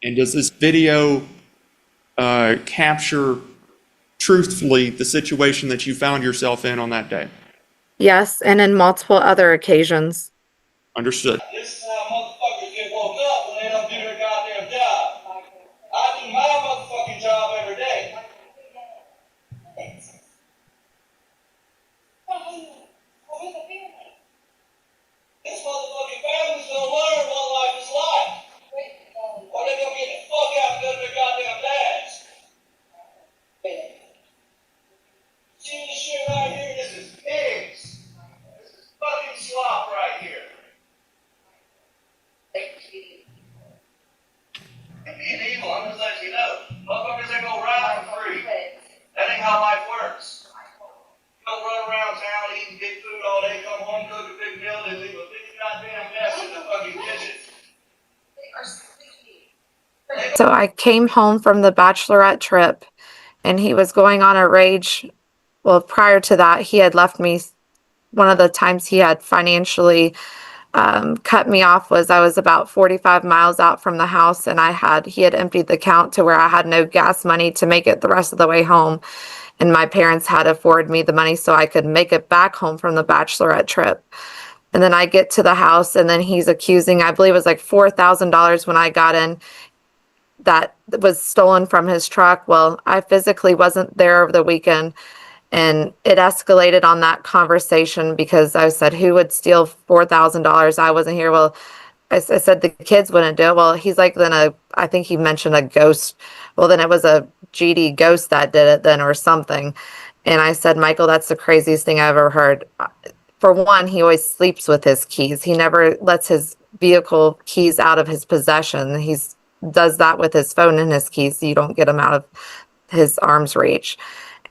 And does this video capture truthfully the situation that you found yourself in on that day? Yes, and in multiple other occasions. Understood. This is how motherfuckers get woke up when they don't do their goddamn job. I do my motherfucking job every day. This motherfucking family's gonna learn what life is like. Or they're gonna get the fuck out and go to their goddamn dads. See this shit right here? This is pigs. This is fucking slop right here. Being evil, I'm just letting you know. Motherfuckers ain't gonna ride for free. That ain't how life works. You don't run around town eating good food all day, come home, cook a big meal, and leave a big goddamn mess in the fucking kitchen. So I came home from the bachelorette trip and he was going on a rage. Well, prior to that, he had left me. One of the times he had financially cut me off was I was about 45 miles out from the house, and he had emptied the account to where I had no gas money to make it the rest of the way home. And my parents had afforded me the money so I could make it back home from the bachelorette trip. And then I get to the house, and then he's accusing, I believe it was like $4,000 when I got in, that was stolen from his truck. Well, I physically wasn't there over the weekend, and it escalated on that conversation because I said, who would steal $4,000? I wasn't here. Well, I said the kids wouldn't do it. Well, he's like, I think he mentioned a ghost. Well, then it was a GD ghost that did it then or something. And I said, Michael, that's the craziest thing I ever heard. For one, he always sleeps with his keys. He never lets his vehicle keys out of his possession. He's does that with his phone and his keys. So you don't get them out of his arm's reach.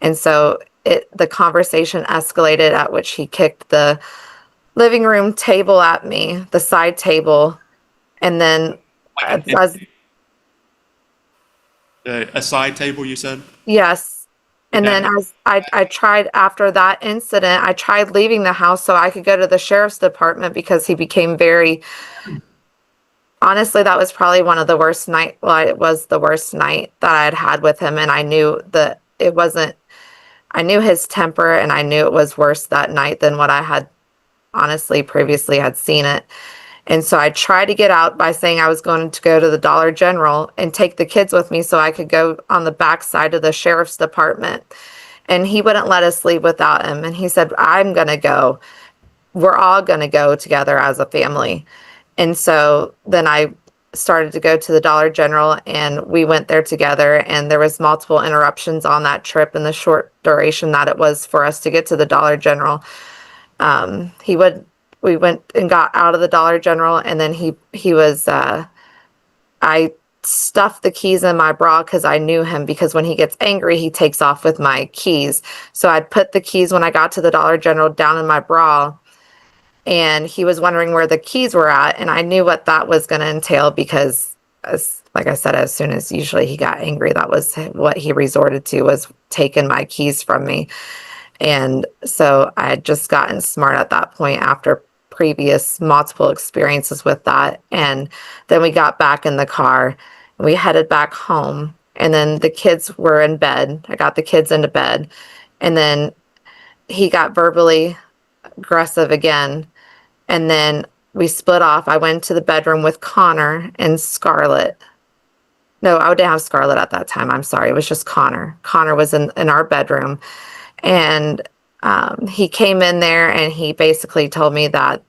And so the conversation escalated, at which he kicked the living room table at me, the side table, and then as A side table, you said? yes. And then Okay. as I tried after that incident, I tried leaving the house so I could go to the sheriff's department because he became very, honestly, that was probably one of the worst night. Well, it was the worst night that I had had with him. And I knew that it wasn't, I knew his temper, and I knew it was worse that night than what I had honestly previously had seen it. And so I tried to get out by saying I was going to go to the Dollar General and take the kids with me so I could go on the back side of the sheriff's department. And he wouldn't let us leave without him. And he said, I'm going to go. We're all going to go together as a family. And so then I started to go to the Dollar General, and we went there together, and there was multiple interruptions on that trip in the short duration that it was for us to get to the Dollar General. We went and got out of the Dollar General, and then I stuffed the keys in my bra because I knew him, because when he gets angry, he takes off with my keys. So I'd put the keys when I got to the Dollar General down in my bra, and he was wondering where the keys were at, and I knew what that was going to entail because, like I said, as soon as usually he got angry, that was what he resorted to, was taking my keys from me. And so I had just gotten smart at that point after previous multiple experiences with that. And then we got back in the car and we headed back home. And then the kids were in bed. I got the kids into bed. And then he got verbally aggressive again. And then we split off. I went to the bedroom with Connor and Scarlett. No, I didn't have Scarlett at that time. I'm sorry. It was just Connor. Connor was in our bedroom. And he came in there and he basically told me that,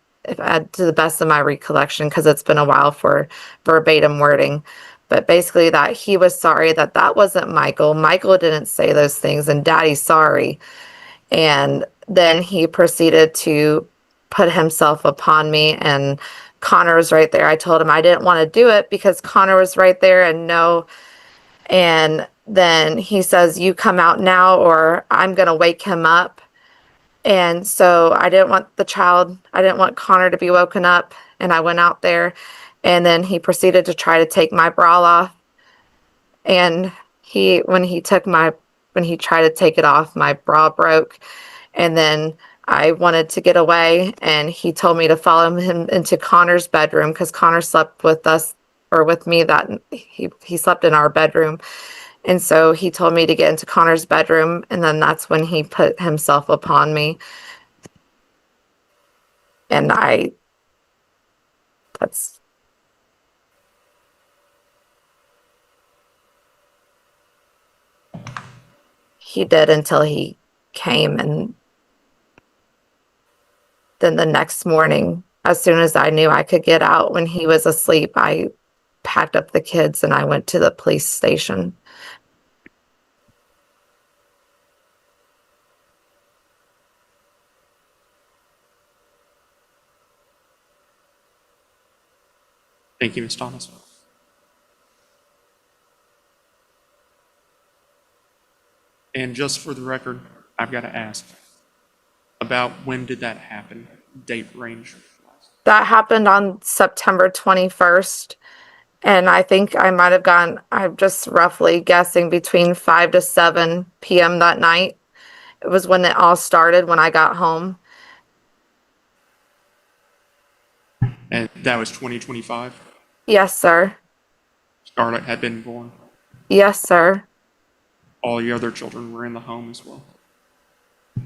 to the best of my recollection, because it's been a while for verbatim wording, but basically that he was sorry, that wasn't Michael. Michael didn't say those things, and Daddy's sorry. And then he proceeded to put himself upon me, and Connor was right there. I told him I didn't want to do it because Connor was right there, and no. And then he says, you come out now or I'm going to wake him up. And so I didn't want Connor to be woken up. And I went out there, and then he proceeded to try to take my bra off. And when he tried to take it off, my bra broke. And then I wanted to get away, and he told me to follow him into Connor's bedroom because Connor slept with us or with me that he slept in our bedroom. And so he told me to get into Connor's bedroom, and then that's when he put himself upon me. And that's, he did until he came. And then the next morning, as soon as I knew I could get out when he was asleep, I packed up the kids and I went to the police station. Thank you, Ms. Thomas. And just for the record, I've got to ask, about when did that happen? Date range? That happened on September 21st. And I think I might have gone, I'm just roughly guessing, between 5 to 7 p.m. that night. It was when it all started, when I got home. And that was 2025? Yes, sir. Scarlett had been born. Yes, sir. All your other children were in the home as well.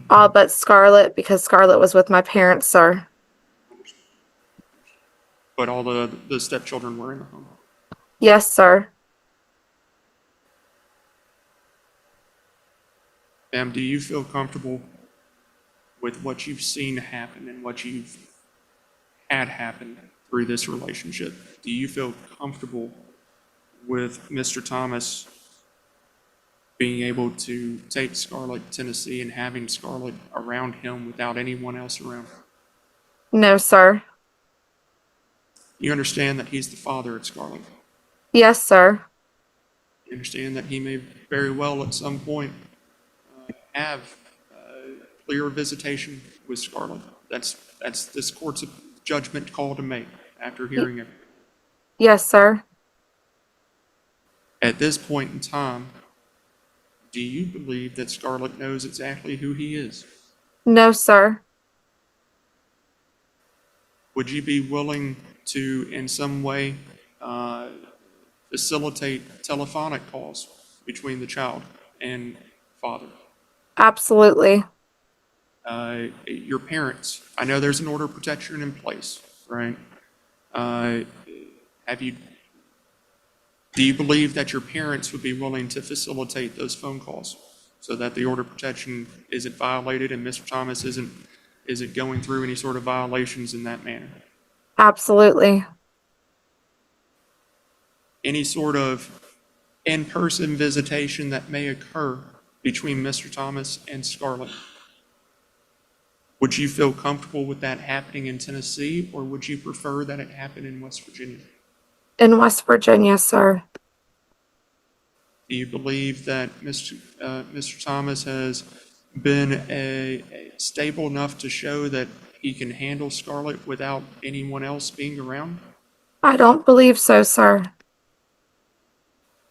All but Scarlett, because Scarlett was with my parents, sir. But all the stepchildren were in the home. Yes, sir. Ma'am, do you feel comfortable with what you've seen happen and what you've had happen through this relationship? Do you feel comfortable with Mr. Thomas being able to take Scarlett to Tennessee and having Scarlett around him without anyone else around? No, sir. You understand that he's the father of Scarlett. Yes, sir. You understand that he may very well at some point have clear visitation with Scarlett. That's this court's judgment call to make after hearing it. Yes, sir. At this point in time, do you believe that Scarlett knows exactly who he is? No, sir. Would you be willing to, in some way, facilitate telephonic calls between the child and father? Absolutely. Your parents, I know there's an order of protection in place, right? Do you believe that your parents would be willing to facilitate those phone calls so that the order of protection isn't violated and Mr. Thomas isn't going through any sort of violations in that manner? Absolutely. Any sort of in-person visitation that may occur between Mr. Thomas and Scarlett, would you feel comfortable with that happening in Tennessee, or would you prefer that it happen in West Virginia? In West Virginia, sir. Do you believe that Mr. Thomas has been stable enough to show that he can handle Scarlett without anyone else being around? I don't believe so, sir.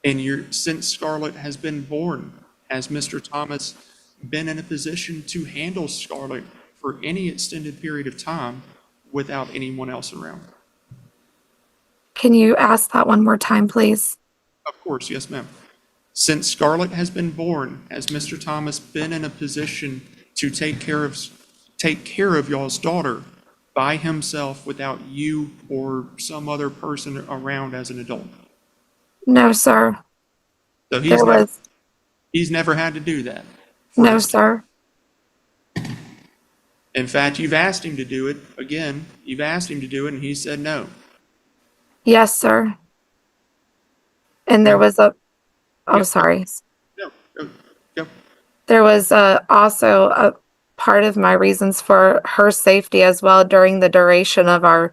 And since Scarlett has been born, has Mr. Thomas been in a position to handle Scarlett for any extended period of time without anyone else around? Can you ask that one more time, please? Of course, yes, ma'am. Since Scarlett has been born, has Mr. Thomas been in a position to take care of y'all's daughter by himself without you or some other person around as an adult? No, sir. So There he's never had to do that. no, sir. In fact, you've asked him to do it. Again, you've asked him to do it, and he said no. Yes, sir. And there was sorry. No, go. There was also a part of my reasons for her safety as well during the duration of our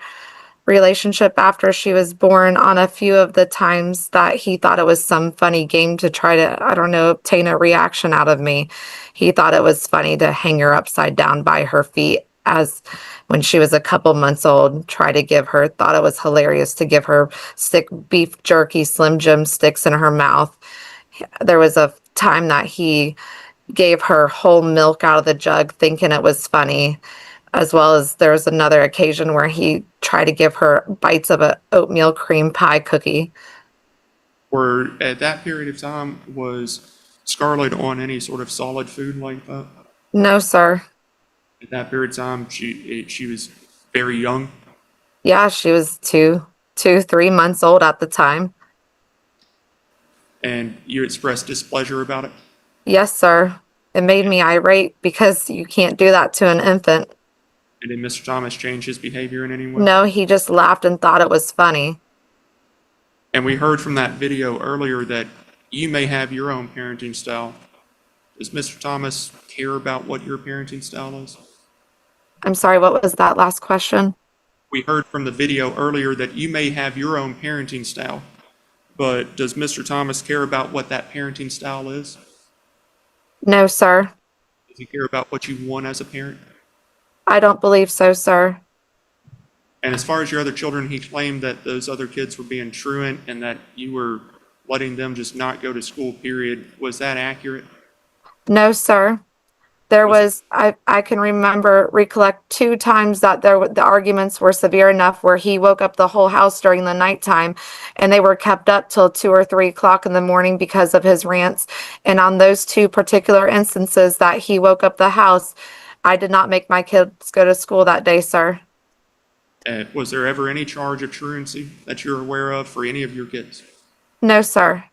relationship after she was born. On a few of the times that he thought it was some funny game to try to, I don't know, obtain a reaction out of me. He thought it was funny to hang her upside down by her feet as when she was a couple months old, thought it was hilarious to give her beef jerky, Slim Jim sticks in her mouth. There was a time that he gave her whole milk out of the jug thinking it was funny. as well as there was another occasion where he tried to give her bites of a oatmeal cream pie cookie. Were at that period of time, was Scarlett on any sort of solid food like that? No, sir. At that period of time, she was very young. Yeah, she was 3 months old at the time. And you expressed displeasure about it? Yes, sir. It made me irate because you can't do that to an infant. And did Mr. Thomas change his behavior in any way? No, he just laughed and thought it was funny. And we heard from that video earlier that you may have your own parenting style. Does Mr. Thomas care about what your parenting style is? I'm sorry, what was that last question? We heard from the video earlier that you may have your own parenting style, but does Mr. Thomas care about what that parenting style is? No, sir. Does he care about what you want as a parent? I don't believe so, sir. And as far as your other children, he claimed that those other kids were being truant and that you were letting them just not go to school, period. Was that accurate? No, sir. I can recollect 2 times that the arguments were severe enough where he woke up the whole house during the nighttime, and they were kept up till 2 or 3 o'clock in the morning because of his rants. And on those 2 particular instances that he woke up the house, I did not make my kids go to school that day, sir. Was there ever any charge of truancy that you're aware of for any of your kids? No, sir.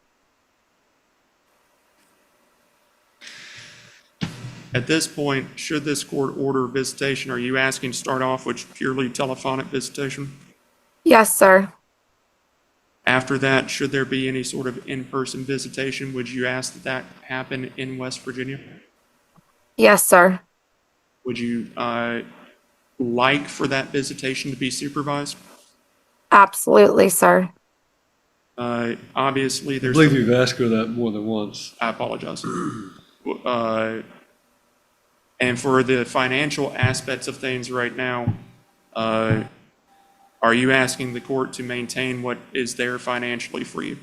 At this point, should this court order visitation, are you asking to start off with purely telephonic visitation? Yes, sir. After that, should there be any sort of in-person visitation, would you ask that that happen in West Virginia? Yes, sir. Would you like for that visitation to be supervised? Absolutely, sir. Obviously, I there's. believe you've asked her that more than once. I apologize. And for the financial aspects of things right now, are you asking the court to maintain what is there financially for you?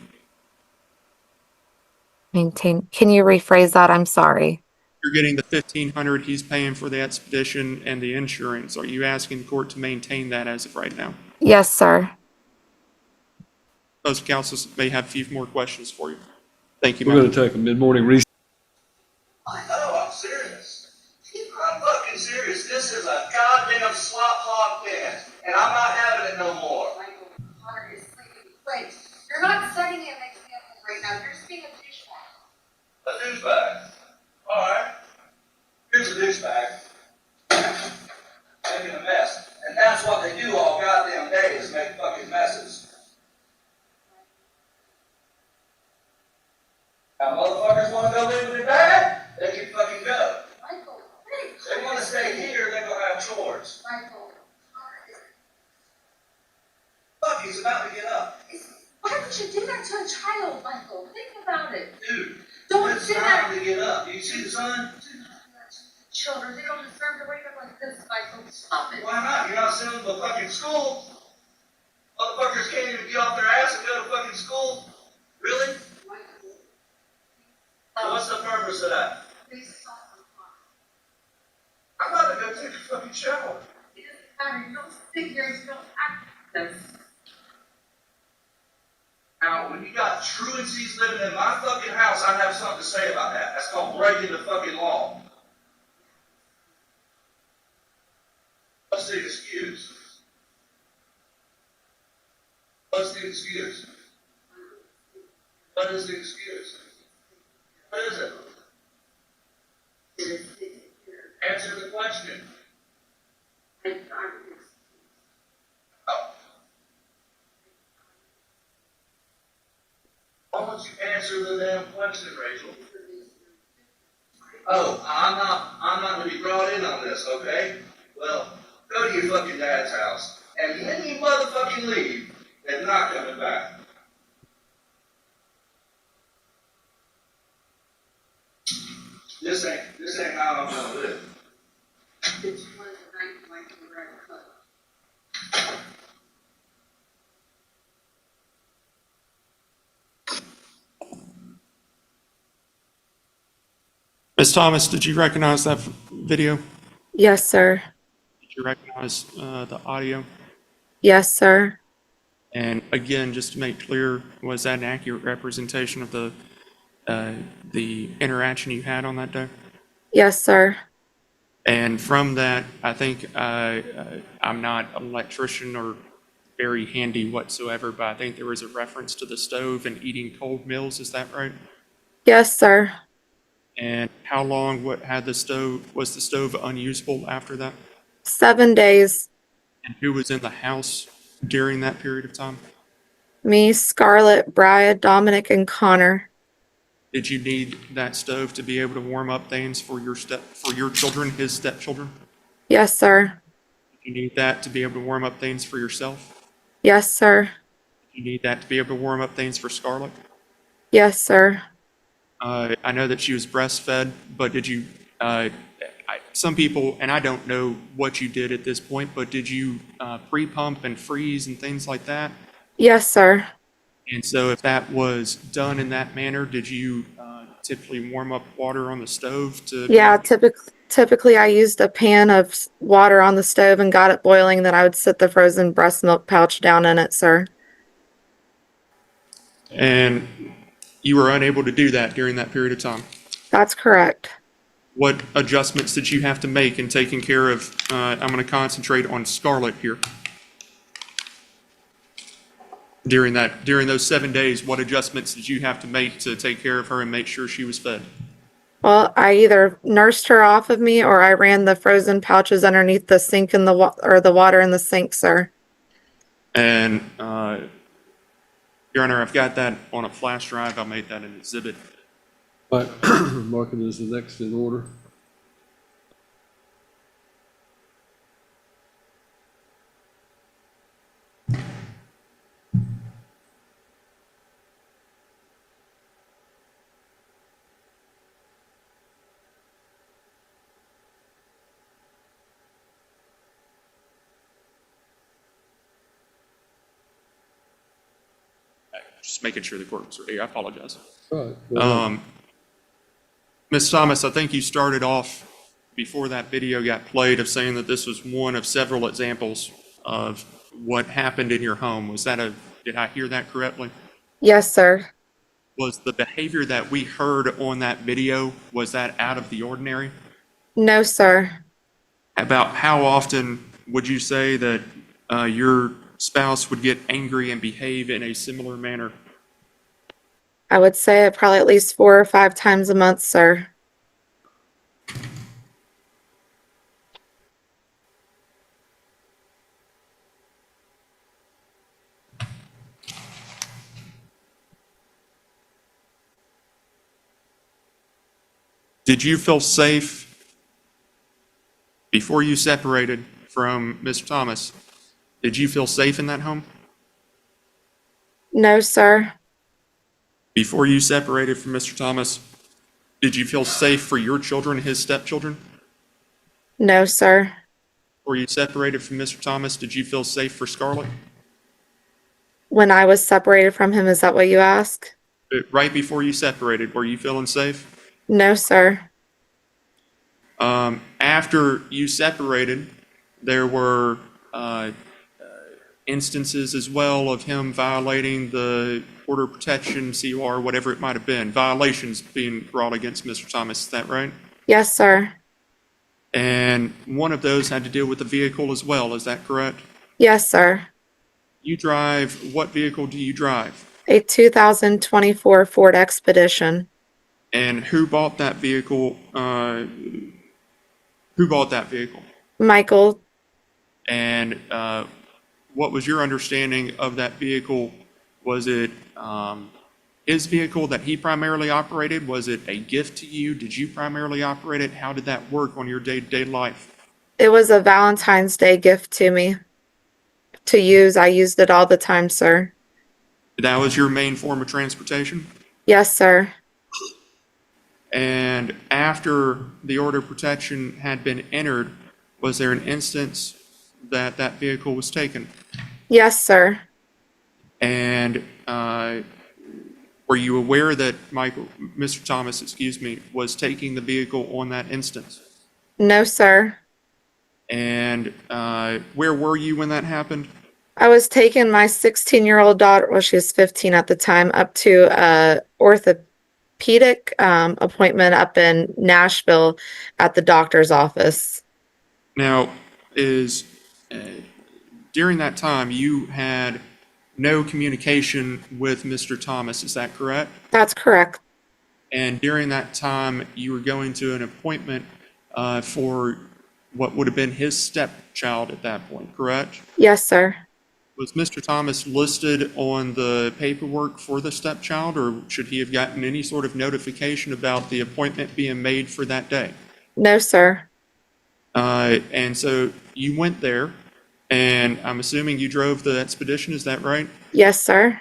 Can you rephrase that? I'm sorry. You're getting the $1,500 he's paying for the expedition and the insurance. Are you asking the court to maintain that as of right now? Yes, sir. Those counsels may have a few more questions for you. Thank you, We're ma'am. going to take a mid-morning recess. Oh, I'm serious. I'm fucking serious. This is a goddamn slop hog pen, and I'm not having it no more. Michael, Connor is sleeping. Wait, you're not setting an example right now. You're just being a douchebag. A douchebag. Alright. Here's a douchebag. Making a mess. And that's what they do all goddamn day is make fucking messes. Now motherfuckers wanna go live with their dad? They can fucking go. Michael, wait. If they wanna stay here, they're gonna have chores. Michael, Fuck, he's about to get up. why would you do that to a child, Michael? Think about it. Dude, Don't it's do time that. to get up. Do you see the sun? Do not do that to children. They don't deserve to wake up like this, Michael. Stop it. Why not? You're not sending them to fucking school. Motherfuckers can't even get off their ass and go to fucking school. Really? Michael, So what's the purpose of that? please stop. I'm about to go take a fucking shower. It doesn't matter. You don't sit here and you don't act like this. Now, when you got truancies living in my fucking house, I have something to say about that. That's called breaking the fucking law. What's the excuse? What's the excuse? What is the excuse? What is it? Answer the question. Oh. Why don't you answer the damn question, Rachel? Oh, I'm not gonna be brought in on this, okay? Well, go to your fucking dad's house, and when you motherfucking leave, they're not coming back. This ain't how I'm gonna live. It's one of the night Michael we're at a club. Ms. Thomas, did you recognize that video? Yes, sir. Did you recognize the audio? Yes, sir. And again, just to make clear, was that an accurate representation of the interaction you had on that day? Yes, sir. And from that, I think I'm not an electrician or very handy whatsoever, but I think there was a reference to the stove and eating cold meals. Is that right? Yes, sir. And how long was the stove unusable after that? 7 days. And who was in the house during that period of time? Me, Scarlett, Brian, Dominic, and Connor. Did you need that stove to be able to warm up things for your children, his stepchildren? Yes, sir. Did you need that to be able to warm up things for yourself? Yes, sir. Did you need that to be able to warm up things for Scarlett? Yes, sir. I know that she was breastfed, but did you, some people, and I don't know what you did at this point, but did you pre-pump and freeze and things like that? Yes, sir. And so if that was done in that manner, did you typically warm up water on the stove to? Yeah, typically I used a pan of water on the stove and got it boiling, then I would sit the frozen breast milk pouch down in it, sir. And you were unable to do that during that period of time? That's correct. What adjustments did you have to make in taking care of, I'm going to concentrate on Scarlett here. During those 7 days, what adjustments did you have to make to take care of her and make sure she was fed? Well, I either nursed her off of me or I ran the frozen pouches underneath the sink in the water in the sink, sir. And, Your Honor, I've got that on a flash drive. I'll make that an exhibit. All right, mark it as the next in order. Just making sure the court was ready. I apologize. All right, well, Ms. Thomas, I think you started off before that video got played of saying that this was one of several examples of what happened in your home. Did I hear that correctly? Yes, sir. Was the behavior that we heard on that video, was that out of the ordinary? No, sir. About how often would you say that your spouse would get angry and behave in a similar manner? I would say it probably at least 4 or 5 times a month, sir. Did you feel safe before you separated from Mr. Thomas? Did you feel safe in that home? No, sir. Before you separated from Mr. Thomas, did you feel safe for your children, his stepchildren? No, sir. Before you separated from Mr. Thomas, did you feel safe for Scarlett? When I was separated from him, is that what you ask? Right before you separated, were you feeling safe? No, sir. After you separated, there were instances as well of him violating the order of protection, COR, whatever it might have been, violations being brought against Mr. Thomas. Is that right? Yes, sir. And one of those had to deal with the vehicle as well. Is that correct? Yes, sir. What vehicle do you drive? A 2024 Ford Expedition. And who bought that vehicle? Who bought that vehicle? Michael. And what was your understanding of that vehicle? Was it his vehicle that he primarily operated? Was it a gift to you? Did you primarily operate it? How did that work on your day-to-day life? It was a Valentine's Day gift to me to use. I used it all the time, sir. That was your main form of transportation? Yes, sir. And after the order of protection had been entered, was there an instance that that vehicle was taken? Yes, sir. And were you aware that Mr. Thomas, was taking the vehicle on that instance? No, sir. And where were you when that happened? I was taking my 16-year-old daughter, well, she was 15 at the time, up to a orthopedic appointment up in Nashville at the doctor's office. Now, is during that time you had no communication with Mr. Thomas, is that correct? That's correct. And during that time, you were going to an appointment for what would have been his stepchild at that point, correct? Yes, sir. Was Mr. Thomas listed on the paperwork for the stepchild, or should he have gotten any sort of notification about the appointment being made for that day? No, sir. And so you went there, and I'm assuming you drove the expedition, is that right? Yes, sir.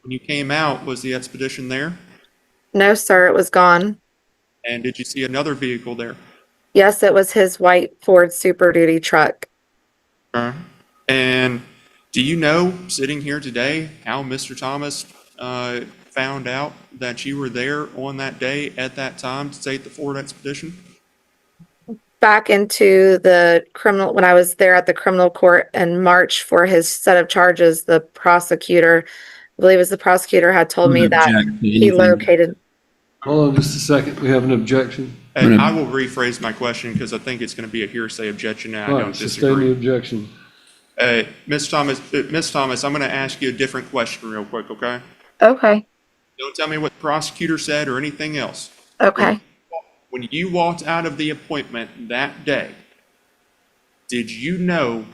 When you came out, was the expedition there? No, sir. It was gone. And did you see another vehicle there? Yes, it was his white Ford Super Duty truck. And do you know, sitting here today, how Mr. Thomas found out that you were there on that day at that time to take the Ford expedition? Back into the criminal, when I was there at the criminal court in March for his set of charges, the prosecutor, I believe it was the prosecutor, had told me that he located. Hold on just a second. We have an objection. And I will rephrase my question because I think it's going to be a hearsay objection and I All don't right, sustain the disagree. objection. Ms. Thomas, I'm going to ask you a different question real quick, okay? Okay. Don't tell me what the prosecutor said or anything else. Okay. When you walked out of the appointment that day, did you know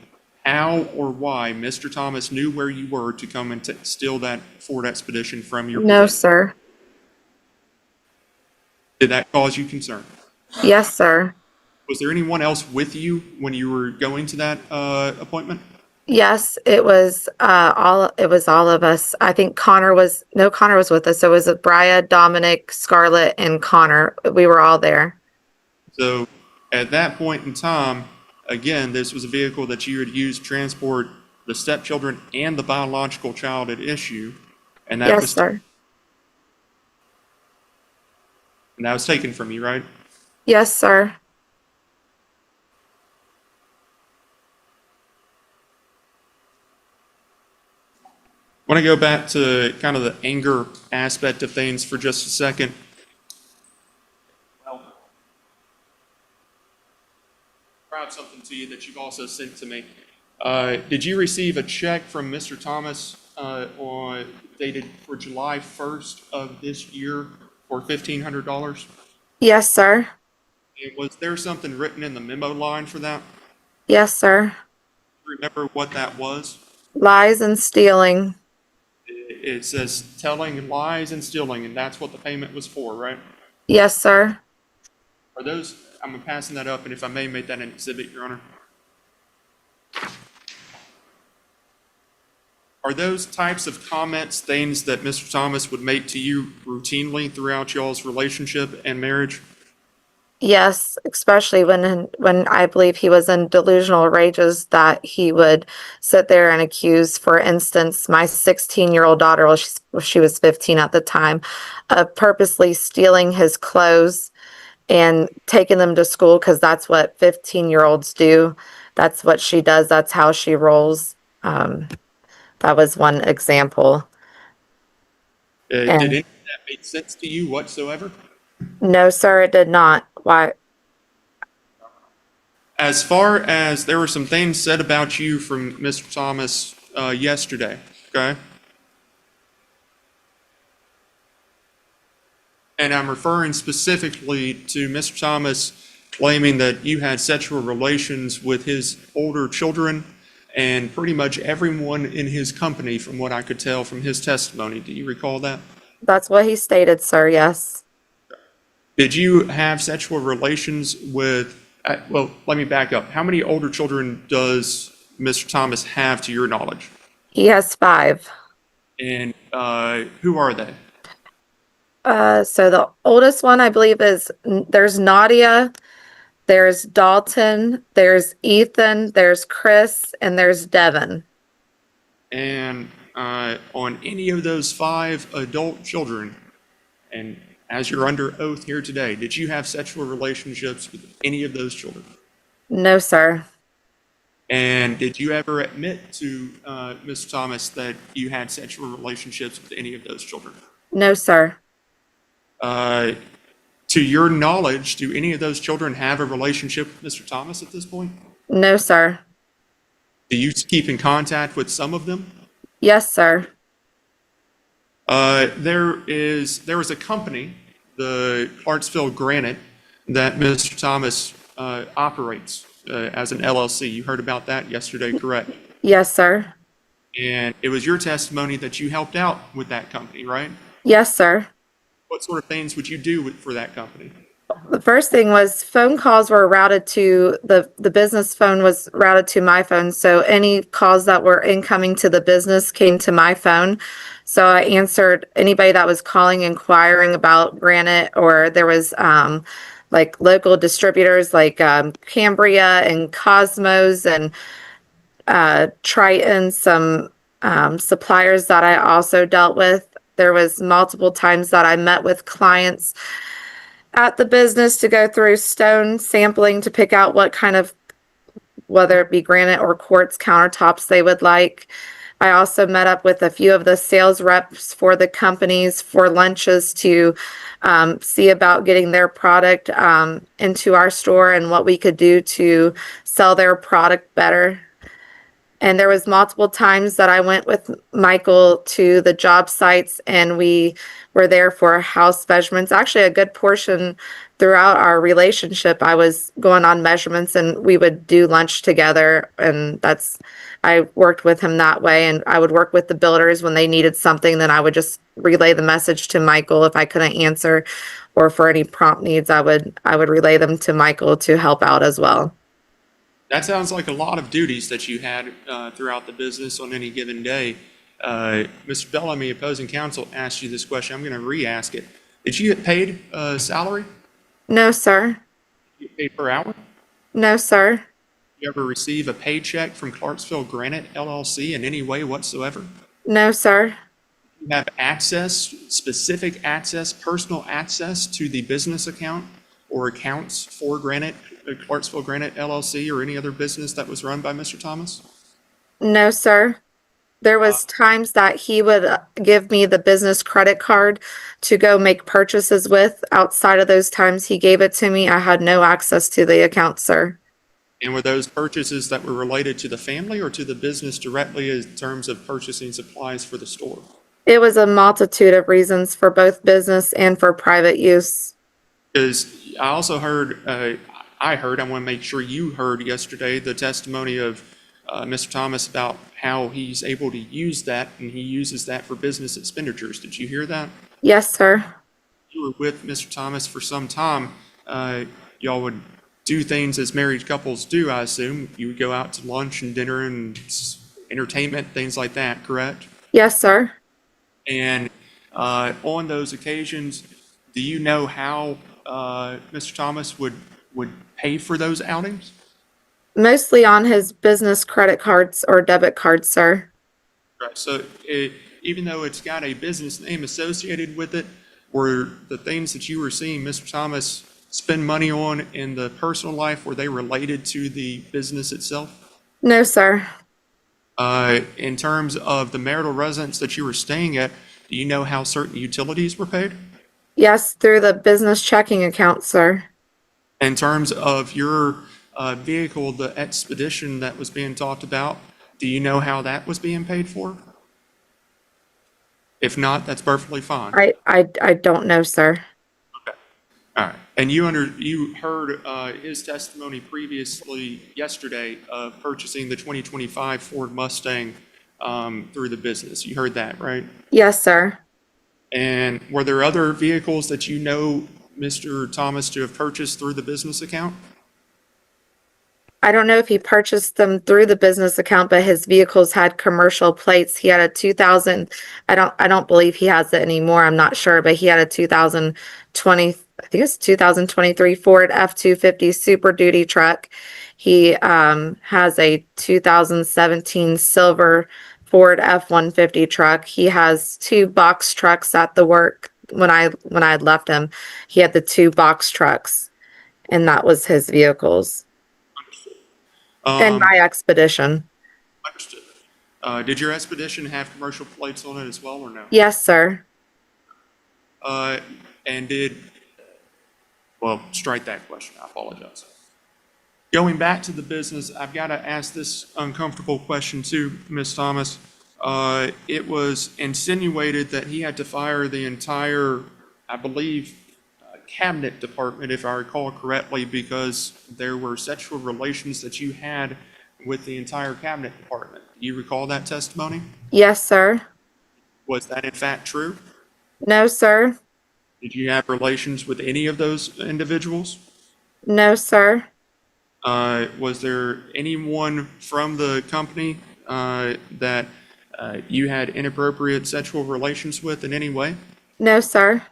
how or why Mr. Thomas knew where you were to come and steal that Ford Expedition from your No, possession? sir. Did that cause you concern? Yes, sir. Was there anyone else with you when you were going to that appointment? Yes, it was all of us. I think Connor was with us. So it was Bria, Dominic, Scarlett, and Connor. We were all there. So at that point in time, again, this was a vehicle that you had used to transport the stepchildren and the biological child at issue. And that Yes, was sir. and that was taken from you, right? Yes, sir. I want to go back to kind of the anger aspect of things for just a second. Well, describe something to you that you've also sent to me. Did you receive a check from Mr. Thomas dated for July 1st of this year for $1,500? Yes, sir. And was there something written in the memo line for that? Yes, sir. Remember what that was? Lies and stealing. It says telling lies and stealing, and that's what the payment was for, right? Yes, sir. Are those, I'm passing that up, and if I may make that an exhibit, Your Honor. Are those types of comments things that Mr. Thomas would make to you routinely throughout y'all's relationship and marriage? Yes, especially when I believe he was in delusional rages that he would sit there and accuse, for instance, my 16-year-old daughter, well, she was 15 at the time, of purposely stealing his clothes and taking them to school because that's what 15-year-olds do. That's what she does. That's how she rolls. That was one example. Did any of that make sense to you whatsoever? No, sir, it did not. Why? As far as there were some things said about you from Mr. Thomas yesterday, okay? And I'm referring specifically to Mr. Thomas claiming that you had sexual relations with his older children and pretty much everyone in his company, from what I could tell from his testimony. Do you recall that? That's what he stated, sir. Yes. Did you have sexual relations with, well, let me back up. How many older children does Mr. Thomas have to your knowledge? He has 5. And who are they? So the oldest one, I believe, there's Nadia, there's Dalton, there's Ethan, there's Chris, and there's Devin. And on any of those 5 adult children, and as you're under oath here today, did you have sexual relationships with any of those children? No, sir. And did you ever admit to Mr. Thomas that you had sexual relationships with any of those children? No, sir. To your knowledge, do any of those children have a relationship with Mr. Thomas at this point? No, sir. Do you keep in contact with some of them? Yes, sir. There was a company, the Clarksville Granite, that Mr. Thomas operates as an LLC. You heard about that yesterday, correct? Yes, sir. And it was your testimony that you helped out with that company, right? Yes, sir. What sort of things would you do for that company? The first thing was phone calls were routed to the business phone was routed to my phone. So any calls that were incoming to the business came to my phone. So I answered anybody that was calling, inquiring about Granite, or there was like local distributors like Cambria and Cosmos and Triton, some suppliers that I also dealt with. There was multiple times that I met with clients at the business to go through stone sampling to pick out what kind of, whether it be granite or quartz countertops they would like. I also met up with a few of the sales reps for the companies for lunches to see about getting their product into our store and what we could do to sell their product better. And there was multiple times that I went with Michael to the job sites and we were there for house measurements. Actually, a good portion throughout our relationship, I was going on measurements and we would do lunch together. And I worked with him that way. And I would work with the builders when they needed something. Then I would just relay the message to Michael if I couldn't answer, or for any prompt needs, I would relay them to Michael to help out as well. That sounds like a lot of duties that you had throughout the business on any given day. Mr. Bellamy, opposing counsel, asked you this question. I'm going to re-ask it. Did you get paid salary? No, sir. You get paid per hour? No, sir. Did you ever receive a paycheck from Clarksville Granite LLC in any way whatsoever? No, sir. You have access, specific access, personal access to the business account or accounts for Clarksville Granite LLC or any other business that was run by Mr. Thomas? No, sir. There was times that he would give me the business credit card to go make purchases with. Outside of those times he gave it to me, I had no access to the account, sir. And were those purchases that were related to the family or to the business directly in terms of purchasing supplies for the store? It was a multitude of reasons for both business and for private use. Because I also heard, I want to make sure you heard yesterday the testimony of Mr. Thomas about how he's able to use that and he uses that for business expenditures. Did you hear that? Yes, sir. You were with Mr. Thomas for some time. Y'all would do things as married couples do, I assume. You would go out to lunch and dinner and entertainment, things like that, correct? Yes, sir. And on those occasions, do you know how Mr. Thomas would pay for those outings? Mostly on his business credit cards or debit cards, sir. Right. So even though it's got a business name associated with it, were the things that you were seeing Mr. Thomas spend money on in the personal life, were they related to the business itself? No, sir. In terms of the marital residence that you were staying at, do you know how certain utilities were paid? Yes, through the business checking account, sir. In terms of your vehicle, the expedition that was being talked about, do you know how that was being paid for? If not, that's perfectly fine. I don't know, sir. Okay. All right. And you heard his testimony previously yesterday of purchasing the 2025 Ford Mustang through the business. You heard that, right? Yes, sir. And were there other vehicles that you know Mr. Thomas to have purchased through the business account? I don't know if he purchased them through the business account, but his vehicles had commercial plates. He had a 2000, I don't believe he has it anymore. I'm not sure, but he had a 2020, I think it's 2023 Ford F-250 Super Duty truck. He has a 2017 silver Ford F-150 truck. He has 2 box trucks at the work. When I had left him, he had the 2 box trucks, and that was his vehicles. And my expedition. Understood. Did your expedition have commercial plates on it as well, or no? Yes, sir. And well, strike that question. I apologize. Going back to the business, I've got to ask this uncomfortable question too, Ms. Thomas. It was insinuated that he had to fire the entire, I believe, cabinet department, if I recall correctly, because there were sexual relations that you had with the entire cabinet department. Do you recall that testimony? Yes, sir. Was that in fact true? No, sir. Did you have relations with any of those individuals? No, sir. Was there anyone from the company that you had inappropriate sexual relations with in any way? No, sir.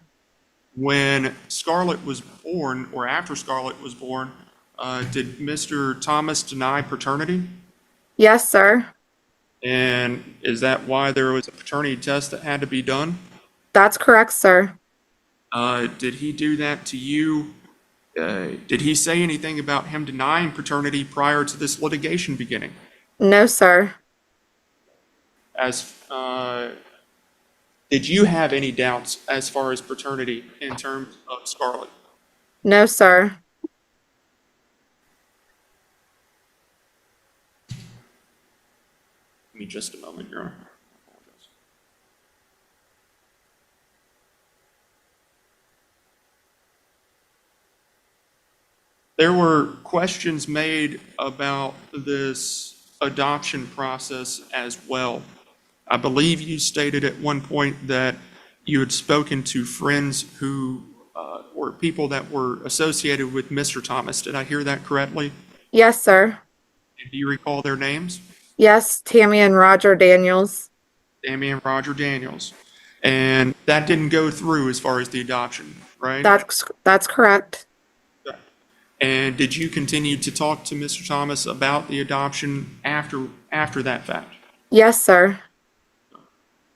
When Scarlett was born, or after Scarlett was born, did Mr. Thomas deny paternity? Yes, sir. And is that why there was a paternity test that had to be done? That's correct, sir. Did he do that to you? Did he say anything about him denying paternity prior to this litigation beginning? No, sir. Did you have any doubts as far as paternity in terms of Scarlett? No, sir. Give me just a moment, Your Honor. I apologize. There were questions made about this adoption process as well. I believe you stated at one point that you had spoken to friends who or people that were associated with Mr. Thomas. Did I hear that correctly? Yes, sir. And do you recall their names? Yes, Tammy and Roger Daniels. Tammy and Roger Daniels. And that didn't go through as far as the adoption, right? That's correct. And did you continue to talk to Mr. Thomas about the adoption after that fact? Yes, sir.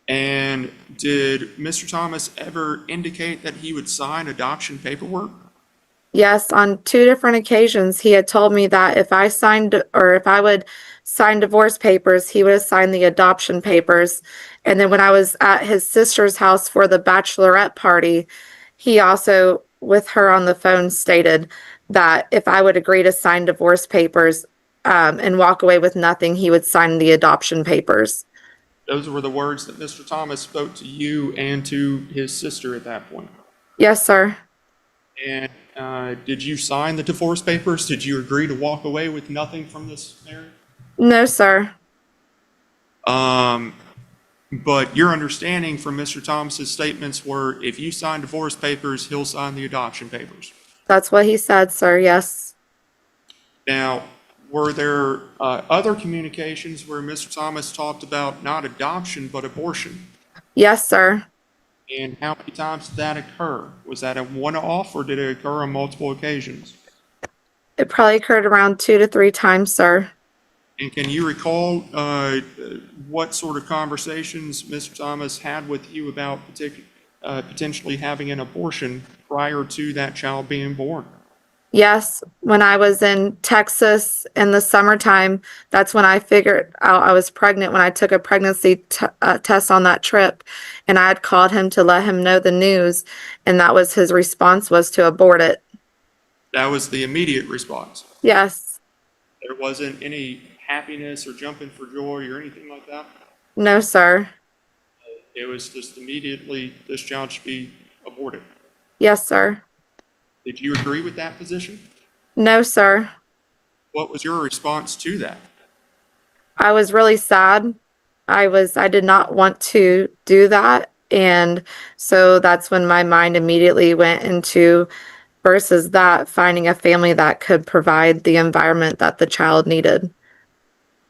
And did Mr. Thomas ever indicate that he would sign adoption paperwork? Yes, on 2 different occasions, he had told me that if I would sign divorce papers, he would sign the adoption papers. And then when I was at his sister's house for the bachelorette party, he also, with her on the phone, stated that if I would agree to sign divorce papers, and walk away with nothing, he would sign the adoption papers. Those were the words that Mr. Thomas spoke to you and to his sister at that point. Yes, sir. And did you sign the divorce papers? Did you agree to walk away with nothing from this marriage? No, sir. But your understanding from Mr. Thomas's statements were if you sign divorce papers, he'll sign the adoption papers. That's what he said, sir. Yes. Now, were there other communications where Mr. Thomas talked about not adoption, but abortion? Yes, sir. And how many times did that occur? Was that a one-off or did it occur on multiple occasions? It probably occurred around 2 to 3 times, sir. And can you recall what sort of conversations Mr. Thomas had with you about potentially having an abortion prior to that child being born? Yes, when I was in Texas in the summertime, that's when I figured out I was pregnant when I took a pregnancy test on that trip. And I had called him to let him know the news. And that was his response, was to abort it. That was the immediate response. Yes. There wasn't any happiness or jumping for joy or anything like that? No, sir. It was just immediately, this child should be aborted. Yes, sir. Did you agree with that position? No, sir. What was your response to that? I was really sad. I did not want to do that. And so that's when my mind immediately went into versus that, finding a family that could provide the environment that the child needed.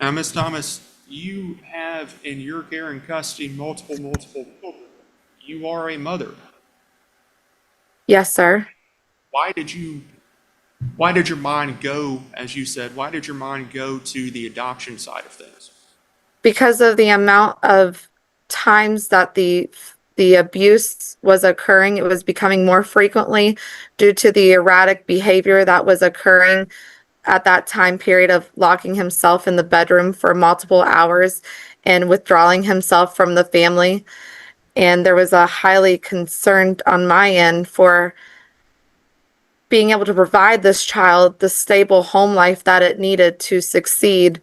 Now, Ms. Thomas, you have in your care and custody multiple children. You are a mother. Yes, sir. Why did your mind go, as you said, why did your mind go to the adoption side of things? Because of the amount of times that the abuse was occurring, it was becoming more frequently due to the erratic behavior that was occurring at that time period of locking himself in the bedroom for multiple hours and withdrawing himself from the family. And there was a highly concern on my end for being able to provide this child the stable home life that it needed to succeed